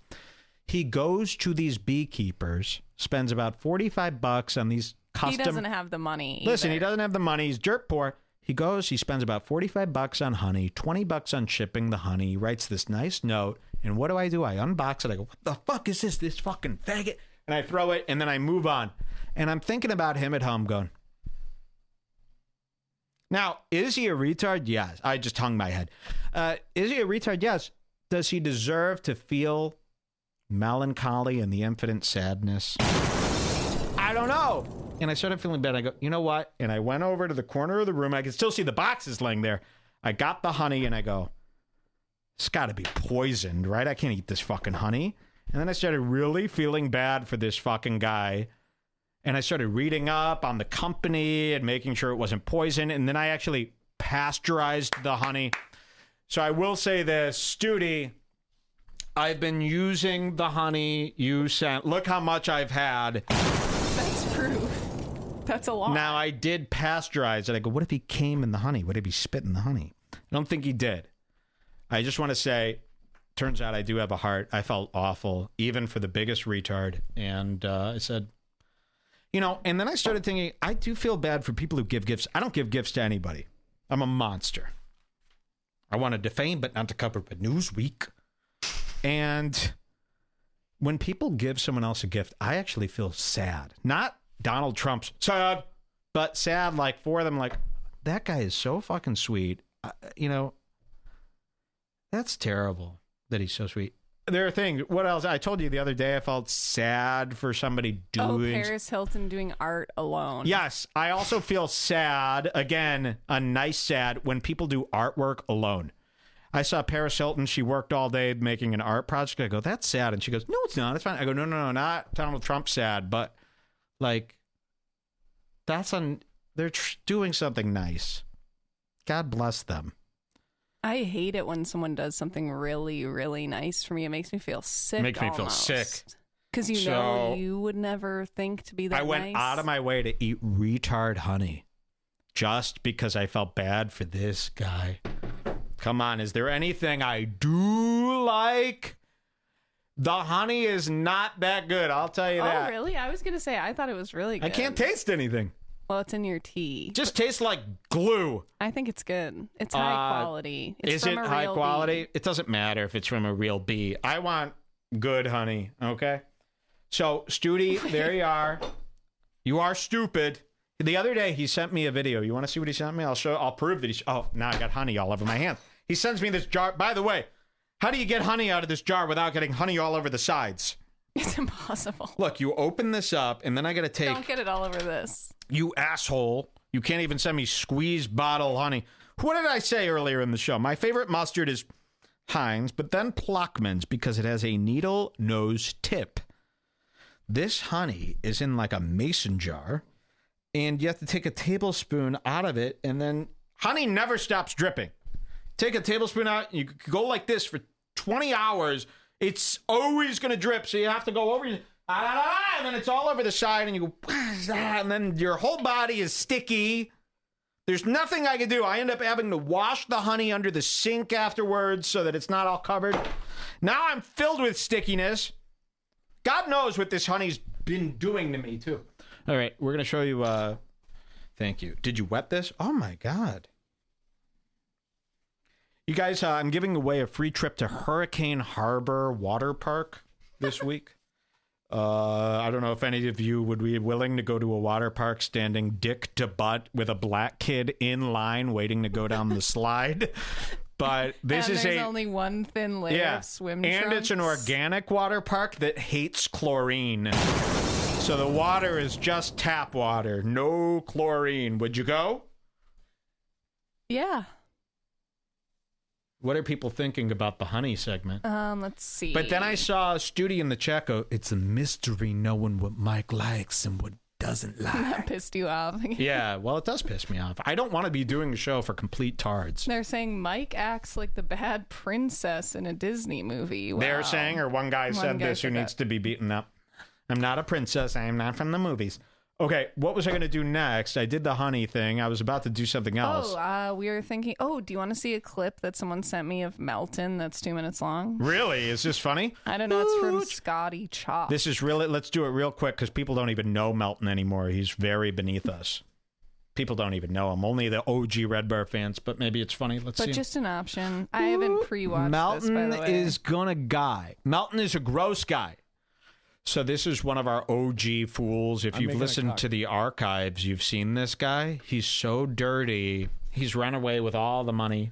He goes to these beekeepers, spends about $45 on these custom... He doesn't have the money Listen, either. he doesn't have the money. He's dirt poor. He goes, he spends about $45 on honey, $20 on shipping the honey. He writes this nice note. And what do? I unbox it. I go, what the fuck is this fucking faggot? And I throw it, and then I move on. And I'm thinking about him at home going, now, is he a retard? Yes. I just hung my head. Is he a retard? Yes. Does he deserve to feel melancholy and the infinite sadness? I don't know. And I started feeling bad. I go, you know what? And I went over to the corner of the room. I could still see the boxes laying there. I got the honey and I go, it's got to be poisoned, right? I can't eat this fucking honey. And then I started really feeling bad for this fucking guy. And I started reading up on the company and making sure it wasn't poison. And then I actually pasteurized the honey. So I will say this, Studi, I've been using the honey you sent. Look how much I've had. That's proof. That's a lot. Now, I did pasteurize it. I go, what if he came in the honey? What if he spit in the honey? I don't think he did. I just want to say, turns out I do have a heart. I felt awful, even for the biggest retard. And I said, you know, and then I started thinking, I do feel bad for people who give gifts. I don't give gifts to anybody. I'm a monster. I want to defame, but not to cover up a Newsweek. And when people give someone else a gift, I actually feel sad. Not Donald Trump's sad, but sad like for them, like, that guy is so fucking sweet. You know, that's terrible that he's so sweet. There are things. What else? I told you the other day I felt sad for somebody doing... Oh, Paris Hilton doing art alone. Yes. I also feel sad, again, a nice sad, when people do artwork alone. I saw Paris Hilton. She worked all day making an art project. I go, that's sad. And she goes, no, it's not. It's fine. I go, no, not Donald Trump sad, but like, that's on... They're doing something nice. God bless them. I hate it when someone does something really, really nice for me. It makes me feel sick. Makes me feel sick. Because you know you would never think to be that nice. I went out of my way to eat retard honey just because I felt bad for this guy. Come on, is there anything I do like? The honey is not that good, I'll tell you that. Oh, really? I was going to say, I thought it was really good. I can't taste anything. Well, it's in your tea. Just tastes like glue. I think it's good. It's high quality. It's is from it a high real quality? bee. It doesn't matter if it's from a real bee. I want good honey, okay? So, Studi, there you are. You are stupid. The other day, he sent me a video. You want to see what he sent me? I'll prove that he's... Oh, now I got honey all over my hand. He sends me this jar. By the way, how do you get honey out of this jar without getting honey all over the sides? It's impossible. Look, you open this up, and then I got to take... Don't get it all over this. You asshole. You can't even send me squeezed bottle honey. What did I say earlier in the show? My favorite mustard is Heinz, but then Plockman's because it has a needle nose tip. This honey is in like a mason jar, and you have to take a tablespoon out of it, and then honey never stops dripping. Take a tablespoon out, you go like this for 20 hours. It's always going to drip, so you have to go over, and then it's all over the side, and you go, and then your whole body is sticky. There's nothing I can do. I end up having to wash the honey under the sink afterwards so that it's not all covered. Now I'm filled with stickiness. God knows what this honey's been doing to me, too. All right, we're going to show you. Thank you. Did you wet this? Oh, my God. You guys, I'm giving away a free trip to Hurricane Harbor Water Park this week. I don't know if any of you would be willing to go to a water park standing dick to butt with a black kid in line waiting to go down the slide. But this and is there's only one thin layer of swim trunks. And it's an organic water park that hates chlorine. So the water is just tap water, no chlorine. Would you go? Yeah. What are people thinking about the honey segment? Let's see. But then I saw Studi in the chat go, it's a mystery knowing what Mike likes and what doesn't like. That pissed you off. Yeah, well, it does piss me off. I don't want to be doing a show for complete tards. They're saying Mike acts like the bad princess in a Disney movie. Wow. They're saying, or one guy said this who needs to be beaten up. I'm not a princess. I am not from the movies. Okay, what was I going to do next? I did the honey thing. I was about to do something else. We were thinking, do you want to see a clip that someone sent me of Melton that's 2 minutes long? Really? Is this funny? I don't know. It's from Scotty Chop. This is really, let's do it real quick because people don't even know Melton anymore. He's very beneath us. People don't even know him. Only the OG Red Bar fans, but maybe it's funny. Let's see. But just an option. I haven't pre-watched Melton this, by the way. is gonna guy. Melton is a gross guy. So this is one of our OG fools. If you've listened to the archives, you've seen this guy. He's so dirty. He's run away with all the money.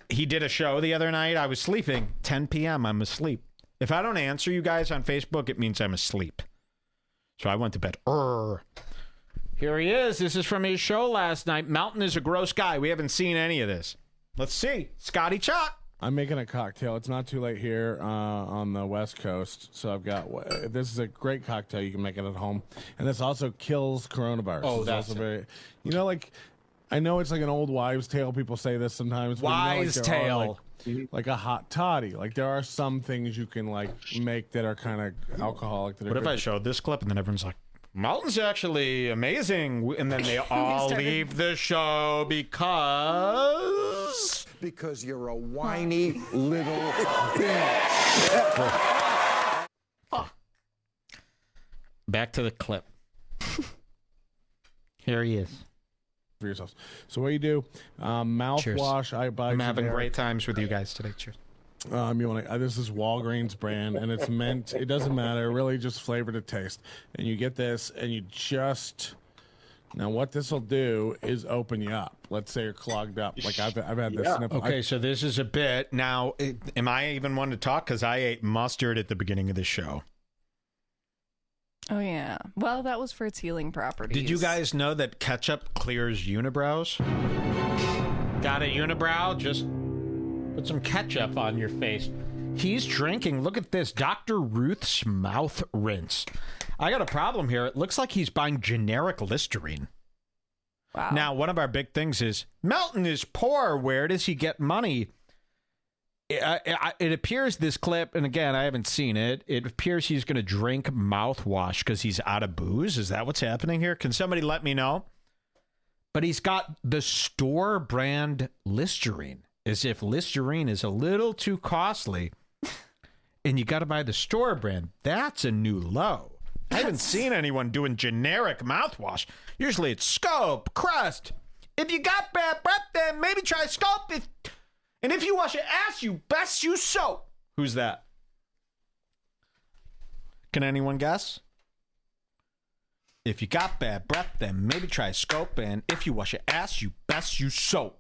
He did a show the other night. I was sleeping. 10 p.m. I'm asleep. If I don't answer you guys on Facebook, it means I'm asleep. So I went to bed. Here he is. This is from his show last night. Melton is a gross guy. We haven't seen any of this. Let's see. Scotty Chop. I'm making a cocktail. It's not too late here on the West Coast. So I've got, this is a great cocktail. You can make it at home. And this also kills coronavirus. Oh, it's that's also very, you know, like, I know it's like an old wives' tale. People say this sometimes. Wives' tale. like a hot toddy. Like there are some things you can like make that are kind of alcoholic. That are What if good I showed this clip and then everyone's like, Melton's actually amazing, and then they all leave the show because you're a whiny little bitch. Back to the clip. Here he is. For yourselves. So what you do, mouthwash. I buy. I'm having generic. great times with you guys today. Cheers. You want to? This is Walgreens brand, and it's meant. It doesn't matter. Really, just flavor to taste. And you get this, and you just. Now, what this will do is open you up. Let's say you're clogged up. Like I've had this sniffle. Okay, so this is a bit. Now, am I even one to talk? Because I ate mustard at the beginning of the show. Oh, yeah. Well, that was for its healing properties. Did you guys know that ketchup clears unibrows? Got a unibrow? Just put some ketchup on your face. He's drinking. Look at this. Dr. Ruth's mouth rinse. I got a problem here. It looks like he's buying generic Listerine. Wow. Now, one of our big things is Melton is poor. Where does he get money? It appears this clip, and again, I haven't seen it. It appears he's going to drink mouthwash because he's out of booze. Is that what's happening here? Can somebody let me know? But he's got the store brand Listerine, as if Listerine is a little too costly, and you got to buy the store brand. That's a new low. I haven't seen anyone doing generic mouthwash. Usually it's Scope, Crest. If you got bad breath, then maybe try Scope. And if you wash your ass, you best use soap. Who's that? Can anyone guess? If you got bad breath, then maybe try Scope. And if you wash your ass, you best use soap.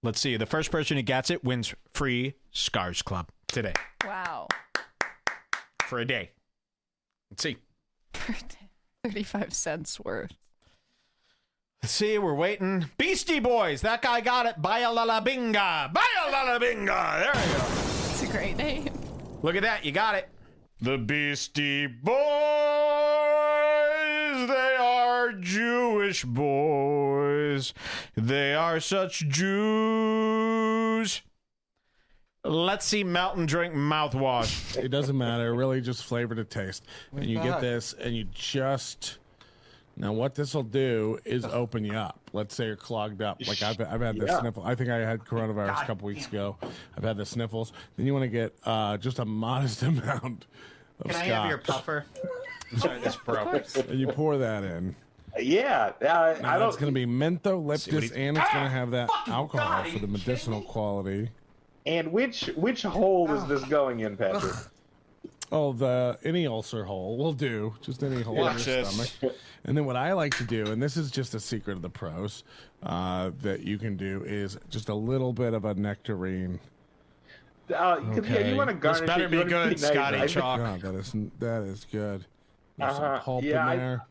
Let's see. The first person who gets it wins free Scars Club today. Wow. For a day. Let's see. 35 cents worth. Let's see, we're waiting. Beastie Boys. That guy got it. Baya-la-la-binga. Baya-la-la-binga. There you go. It's a great name. Look at that. You got it. The Beastie Boys. They are Jewish boys. They are such Jews. Let's see Melton drink mouthwash. It doesn't matter. Really, just flavor to taste. And you get this, and you just. Now, what this will do is open you up. Let's say you're clogged up. Like I've had the sniffle. I think I had coronavirus a couple weeks ago. I've had the sniffles. Then you want to get just a modest amount of Can scotch. I have your puffer? Sorry, this broke. And you pour that in. Yeah, Now, it's going to be mentholyptus, See and it's going to have that alcohol for the medicinal quality. And which hole is this going in, Patrick? Oh, any ulcer hole will do. Just any hole in your stomach. And then what I like to do, and this is just a secret of the pros, that you can do is just a little bit of a nectarine. Yeah, you want to garnish. This better it. be good, nice. Scotty Chalk. God, that is good. There's some pulp in there.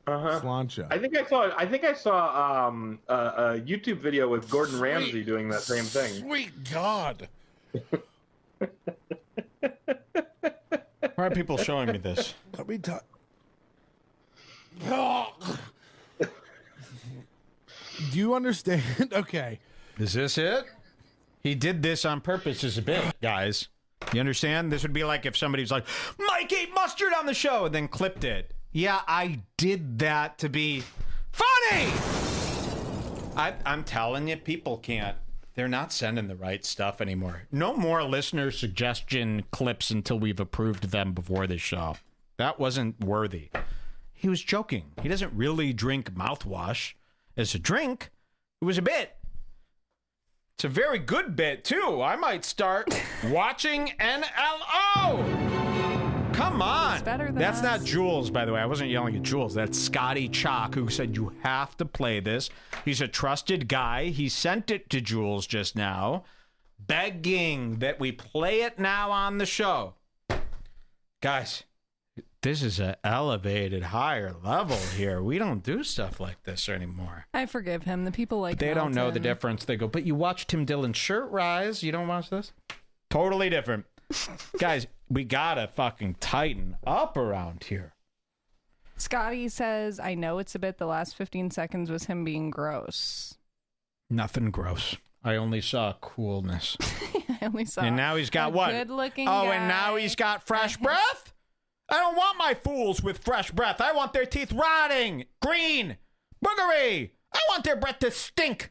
Slancha. I think I saw a YouTube video with Gordon Ramsay doing that same thing. Sweet God. Why are people showing me this? Let me talk. Do you understand? Okay. Is this it? He did this on purpose as a bit, guys. You understand? This would be like if somebody was like, Mike ate mustard on the show, and then clipped it. Yeah, I did that to be funny. I'm telling you, people can't. They're not sending the right stuff anymore. No more listener suggestion clips until we've approved them before the show. That wasn't worthy. He was joking. He doesn't really drink mouthwash as a drink. It was a bit. It's a very good bit, too. I might start watching NLO. Come on. It's better than That's us. not Jules, by the way. I wasn't yelling at Jules. That's Scotty Chalk, who said you have to play this. He's a trusted guy. He sent it to Jules just now, begging that we play it now on the show. Guys, this is an elevated, higher level here. We don't do stuff like this anymore. I forgive him. The people like They don't know the Melton. difference. They go, but you watch Tim Dillon's shirt rise. You don't watch this? Totally different. Guys, we gotta fucking tighten up around here. Scotty says, I know it's a bit. The last 15 seconds was him being gross. Nothing gross. I only saw coolness. I only saw. And now he's got a what? Good-looking Oh, guy. and now he's got fresh breath? I don't want my fools with fresh breath. I want their teeth rotting, green, boogery. I want their breath to stink.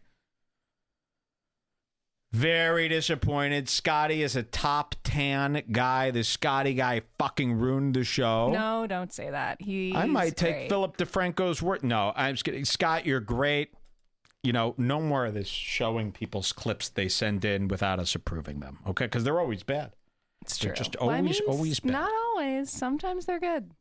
Very disappointed. Scotty is a top 10 guy. The Scotty guy fucking ruined the show. No, don't say that. I might take great. Philip DeFranco's word. No, I'm just kidding. Scott, you're great. You know, no more of this showing people's clips they send in without us approving them, okay? Because they're always bad. It's They're true. just Well, always bad. Not always. Sometimes they're good.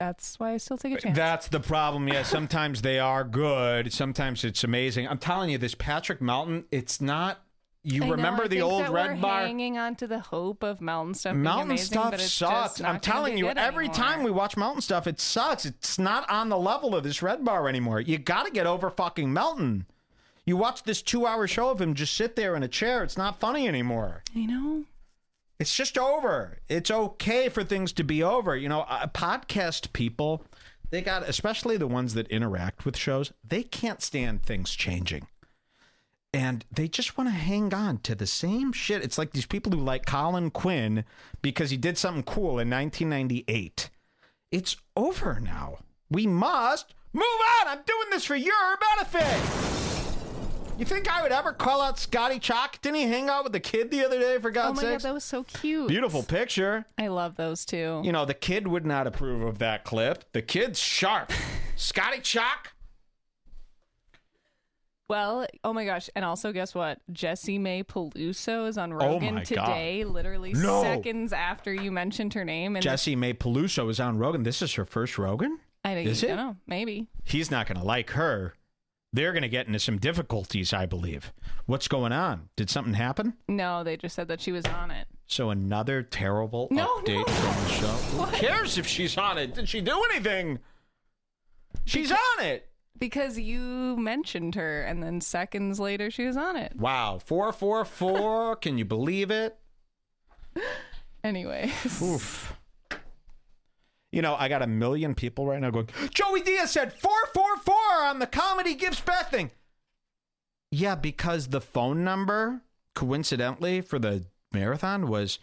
That's why I still take a chance. That's the problem. Yeah, sometimes they are good. Sometimes it's amazing. I'm telling you, this Patrick Melton, it's not. You I know, remember I the think old that Red we're Bar? hanging on to the hope of Melton stuff being Mountain amazing, stuff but it's sucks. just not I'm gonna telling be you, good every anymore. time we watch Mountain stuff, it sucks. It's not on the level of this Red Bar anymore. You got to get over fucking Melton. You watch this 2-hour show of him just sit there in a chair. It's not funny anymore. You know? It's just over. It's okay for things to be over. You know, podcast people, they got, especially the ones that interact with shows, they can't stand things changing. And they just want to hang on to the same shit. It's like these people who like Colin Quinn because he did something cool in 1998. It's over now. We must move on. I'm doing this for your benefit. You think I would ever call out Scotty Chalk? Didn't he hang out with the kid the other day, for God's Oh my sakes? God, that was so cute. Beautiful picture. I love those too. You know, the kid would not approve of that clip. The kid's sharp. Scotty Chalk? Well, oh my gosh. And also, guess what? Jessie May Peluso is on Rogan my God. today, literally No. seconds after you mentioned her name. And Jessie May Peluso is on Rogan. This is her first Rogan? Is I it? don't know. Maybe. He's not going to like her. They're going to get into some difficulties, I believe. What's going on? Did something happen? No, they just said that she was on it. So another terrible update from the show. Who cares if she's on it? Did she do anything? She's on it. Because you mentioned her, and then seconds later, she was on it. Wow. 444. Can you believe it? Anyway. Oof. You know, I got a million people right now going, Joey Diaz said 444 on the Comedy Gives Back thing. Yeah, because the phone number, coincidentally, for the marathon was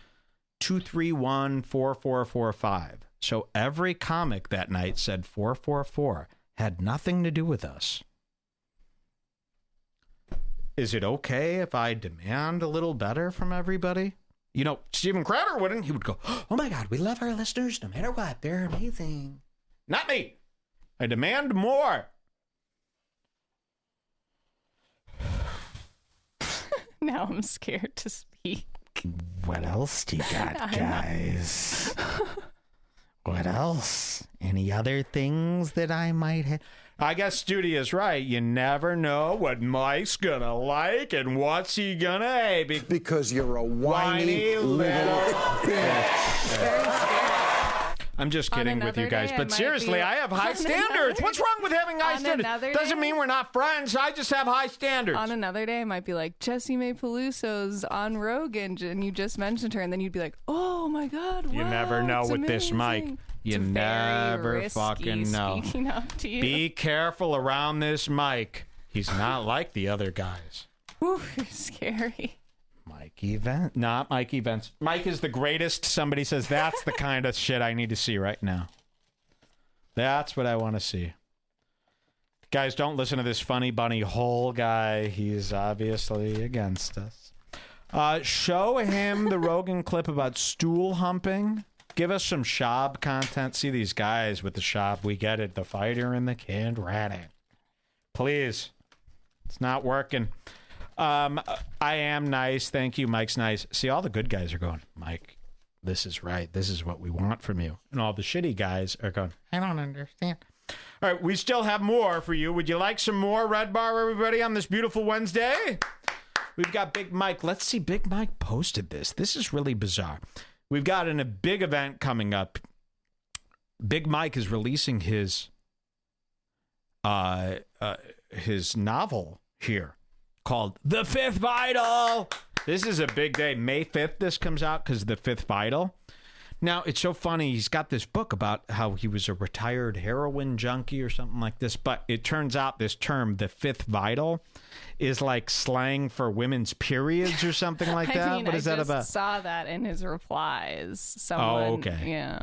231-4445. So every comic that night said 444. Had nothing to do with us. Is it okay if I demand a little better from everybody? You know, Steven Crowder wouldn't. He would go, oh my God, we love our listeners no matter what. They're amazing. Not me. I demand more. Now I'm scared to speak. What else do you got, guys? What else? Any other things that I might have? I guess Studi is right. You never know what Mike's gonna like and what's he gonna hate. Because you're a whiny little bitch. I'm just kidding with you guys, but seriously, I have high standards. What's wrong with having high standards? Doesn't mean we're not friends. I just have high standards. On another day, I might be like, Jessie May Peluso's on Rogan, and you just mentioned her, and then you'd be like, oh my God, You wow, never know it's with this mic. amazing. You It's very never risky fucking know. speaking up to you. Be careful around this mic. He's not like the other guys. Whew, scary. Mike Events. Not Mike Events. Mike is the greatest. Somebody says that's the kind of shit I need to see right now. That's what I want to see. Guys, don't listen to this funny bunny hole guy. He's obviously against us. Show him the Rogan clip about stool humping. Give us some Shab content. See these guys with the Shab. We get it. The fighter and the kid ratting. Please. It's not working. I am nice. Thank you. Mike's nice. See, all the good guys are going, Mike, this is right. This is what we want from you. And all the shitty guys are going, I don't understand. All right, we still have more for you. Would you like some more Red Bar, everybody, on this beautiful Wednesday? We've got Big Mike. Let's see. Big Mike posted this. This is really bizarre. We've got a big event coming up. Big Mike is releasing his novel here called The Fifth Vital. This is a big day. May 5th this comes out because The Fifth Vital. Now, it's so funny. He's got this book about how he was a retired heroin junkie or something like this. But it turns out this term, the fifth vital, is like slang for women's periods or something like that. What is that about? I saw that in his replies. Someone, okay. Yeah.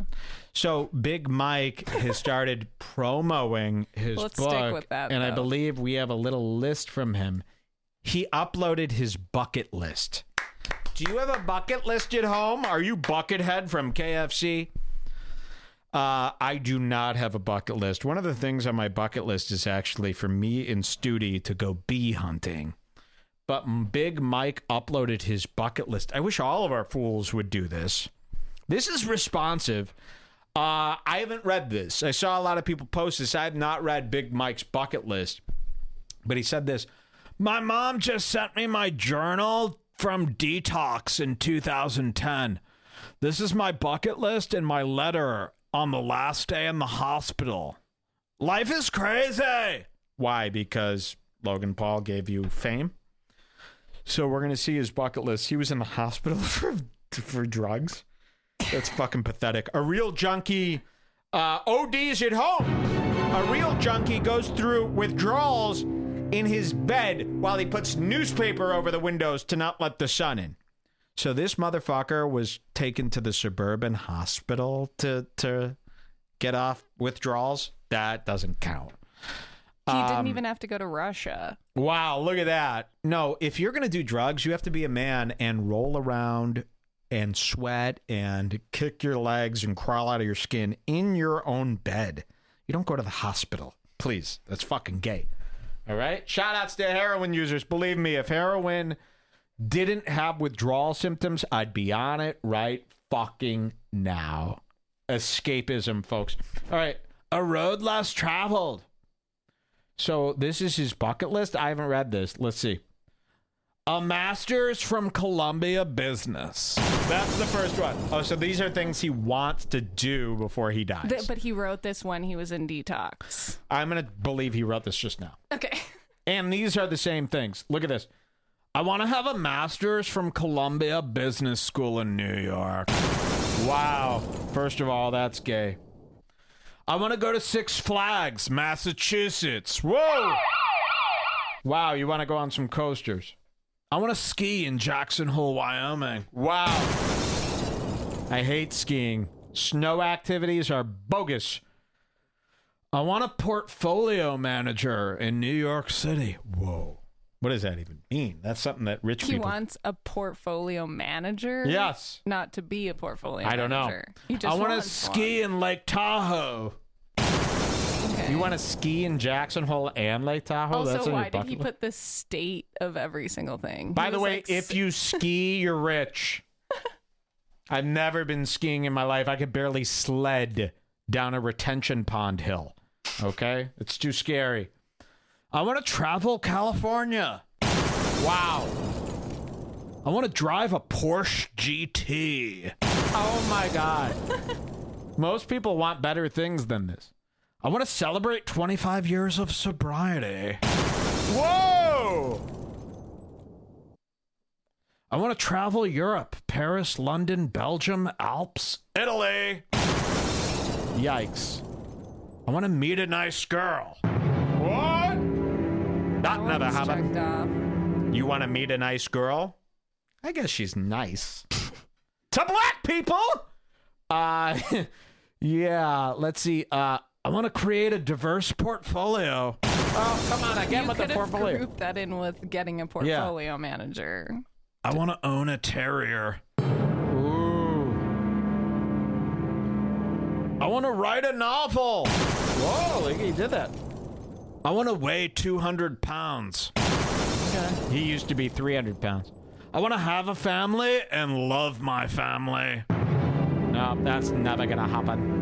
So Big Mike has started promoting his Let's book. stick with that, and I though. believe we have a little list from him. He uploaded his bucket list. Do you have a bucket list at home? Are you Buckethead from KFC? I do not have a bucket list. One of the things on my bucket list is actually for me and Studi to go bee hunting. But Big Mike uploaded his bucket list. I wish all of our fools would do this. This is responsive. I haven't read this. I saw a lot of people post this. I have not read Big Mike's bucket list. But he said this. My mom just sent me my journal from Detox in 2010. This is my bucket list and my letter on the last day in the hospital. Life is crazy. Why? Because Logan Paul gave you fame? So we're going to see his bucket list. He was in the hospital for drugs. That's fucking pathetic. A real junkie ODs at home. A real junkie goes through withdrawals in his bed while he puts newspaper over the windows to not let the sun in. So this motherfucker was taken to the suburban hospital to get off withdrawals. That doesn't count. He didn't even have to go to Russia. Wow, look at that. No, if you're going to do drugs, you have to be a man and roll around and sweat and kick your legs and crawl out of your skin in your own bed. You don't go to the hospital. Please, that's fucking gay. All right? Shout outs to heroin users. Believe me, if heroin didn't have withdrawal symptoms, I'd be on it right fucking now. Escapism, folks. All right. A road less traveled. So this is his bucket list. I haven't read this. Let's see. A master's from Columbia Business. That's the first one. Oh, so these are things he wants to do before he dies. But he wrote this when he was in detox. I'm going to believe he wrote this just now. Okay. And these are the same things. Look at this. I want to have a master's from Columbia Business School in New York. Wow. First of all, that's gay. I want to go to Six Flags, Massachusetts. Whoa. Wow, you want to go on some coasters. I want to ski in Jackson Hole, Wyoming. Wow. I hate skiing. Snow activities are bogus. I want a portfolio manager in New York City. Whoa. What does that even mean? That's something that rich He people... wants a portfolio manager? Yes. Not to be a portfolio I don't manager. know. He just I want to wants ski in Lake Tahoe. Okay. You want to ski in Jackson Hole and Lake Tahoe? That's Also, on your why did bucket he list? put the state of every single thing? By He the was way, like, if you ski, you're rich. I've never been skiing in my life. I could barely sled down a retention pond hill. Okay? It's too scary. I want to travel California. Wow. I want to drive a Porsche GT. Oh my God. Most people want better things than this. I want to celebrate 25 years of sobriety. Whoa! I want to travel Europe, Paris, London, Belgium, Alps, Italy. Yikes. I want to meet a nice girl. What? That never happened. You want to meet a nice girl? I guess she's nice. To black people? Yeah, let's see. I want to create a diverse portfolio. Oh, come on, I get with the portfolio. You could have grouped that in with getting a portfolio manager. I want to own a terrier. Ooh. I want to write a novel. Whoa, look, he did that. I want to weigh 200 pounds. Okay. He used to be 300 pounds. I want to have a family and love my family. No, that's never going to happen.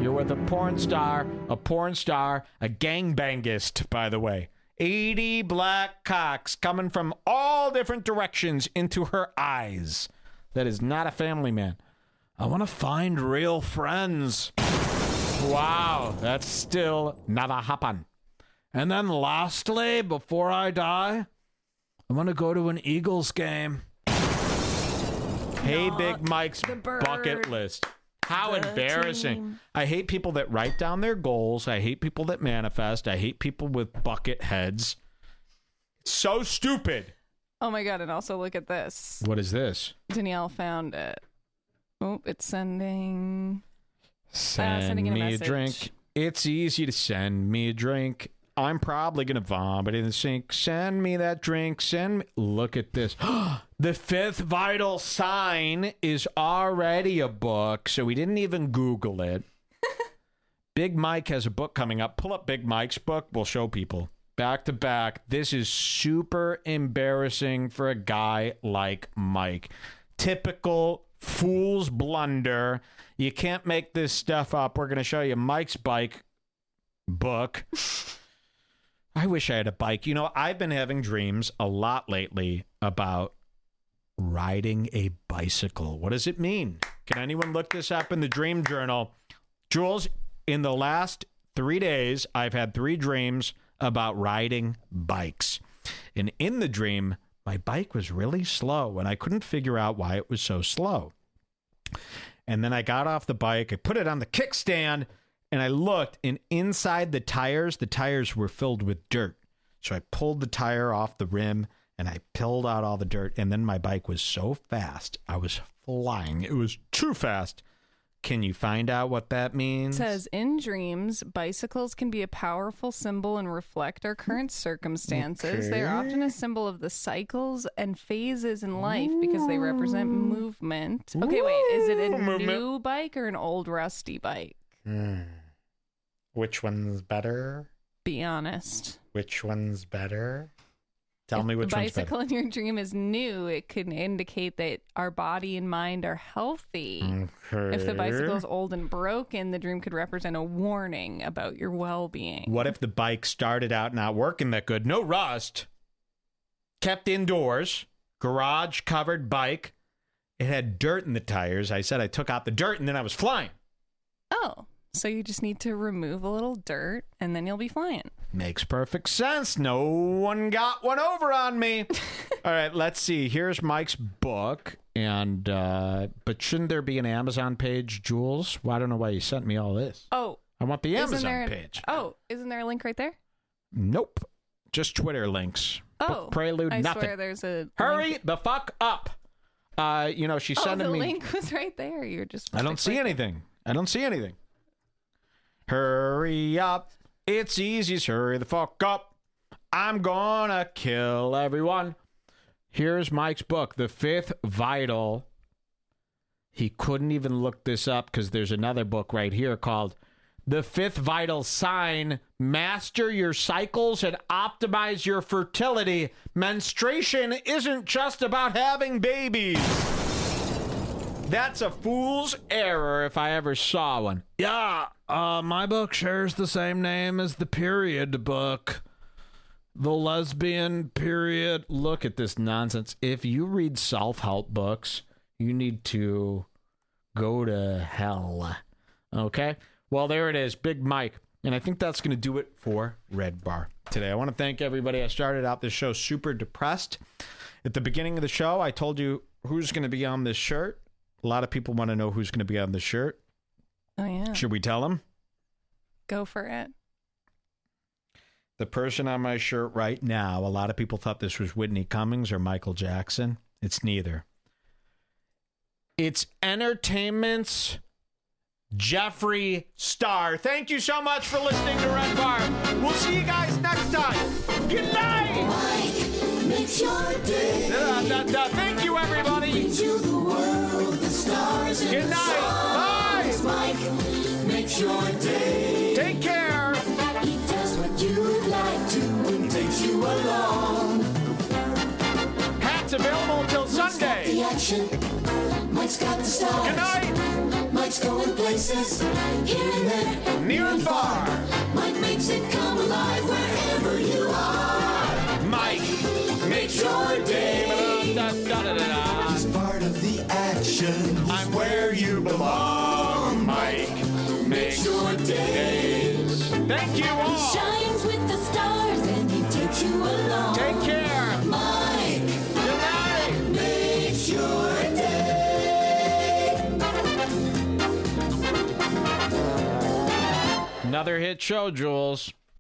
You're with a porn star, a gangbangist, by the way. 80 black cocks coming from all different directions into her eyes. That is not a family man. I want to find real friends. Wow, that's still never happen. And then lastly, before I die, I want to go to an Eagles game. Hey, Big Mike's bucket list. How embarrassing. I hate people that write down their goals. I hate people that manifest. I hate people with bucket heads. It's so stupid. Oh my God. And also look at this. What is this? Danielle found it. Oh, it's sending Sending in a me a message. drink. It's easy to send me a drink. I'm probably going to vomit in the sink. Send me that drink. Look at this. The Fifth Vital Sign is already a book, so we didn't even Google it. Big Mike has a book coming up. Pull up Big Mike's book. We'll show people. Back to back. This is super embarrassing for a guy like Mike. Typical fool's blunder. You can't make this stuff up. We're going to show you Mike's bike book. I wish I had a bike. You know, I've been having dreams a lot lately about riding a bicycle. What does it mean? Can anyone look this up in the dream journal? Jules, in the last 3 days, I've had 3 dreams about riding bikes. And in the dream, my bike was really slow, and I couldn't figure out why it was so slow. And then I got off the bike, I put it on the kickstand, and I looked, and inside the tires were filled with dirt. So I pulled the tire off the rim, and I peeled out all the dirt, and then my bike was so fast, I was flying. It was too fast. Can you find out what that It means? says, in dreams, bicycles can be a powerful symbol and reflect our current circumstances. They are often a symbol of the cycles and phases in life because they represent movement. Okay, wait, is it a new bike or an old rusty bike? Which one's better? Be honest. Which one's better? Tell me If which the one's better. bicycle in your dream is new, it could indicate that our body and mind are healthy. Okay. If the bicycle is old and broken, the dream could represent a warning about your well-being. What if the bike started out not working that good? No rust. Kept indoors. Garage covered bike. It had dirt in the tires. I said I took out the dirt and then I was flying. Oh, so you just need to remove a little dirt and then you'll be flying. Makes perfect sense. No one got one over on me. All right, let's see. Here's Mike's book. And but shouldn't there be an Amazon page, Jules? Well, I don't know why you sent me all this. Oh. I want the Isn't Amazon there page. Isn't there a link right there? Nope. Just Twitter links. Book Prelude, I nothing. swear there's a Hurry link. the fuck up. She's sending the me. link was right there. You're just. I don't see anything. I don't see anything. Hurry up. It's easy. Hurry the fuck up. I'm gonna kill everyone. Here's Mike's book, The Fifth Vital. He couldn't even look this up because there's another book right here called The Fifth Vital Sign. Master your cycles and optimize your fertility. Menstruation isn't just about having babies. That's a fool's error if I ever saw one. Yeah, my book shares the same name as the period book. The lesbian period. Look at this nonsense. If you read self-help books, you need to go to hell. Okay? Well, there it is. Big Mike. And I think that's going to do it for Red Bar today. I want to thank everybody. I started out this show super depressed. At the beginning of the show, I told you who's going to be on this shirt. A lot of people want to know who's going to be on the shirt. Oh, yeah. Should we tell them? Go for it. The person on my shirt right now, a lot of people thought this was Whitney Cummings or Michael Jackson. It's neither. It's Entertainment's Jeffree Star. Thank you so much for listening to Red Bar. We'll see you guys next time. Good night. Mike makes your day. Thank you, everybody. Brings you the world, the stars, and Good night. the songs. Mike makes your day. Take care. He does what you'd like to and takes you along. Hats available until Sunday. The action. Mike's got the stars. Good night. Mike's going places here and there, near and far. Mike makes it come alive wherever you are. Mike makes your day. He's part of the action. I'm where you belong. Mike makes your days. Thank you all. He shines with the stars and he takes you along. Take care. Mike. Good night. Makes your day. another hit show, Jules.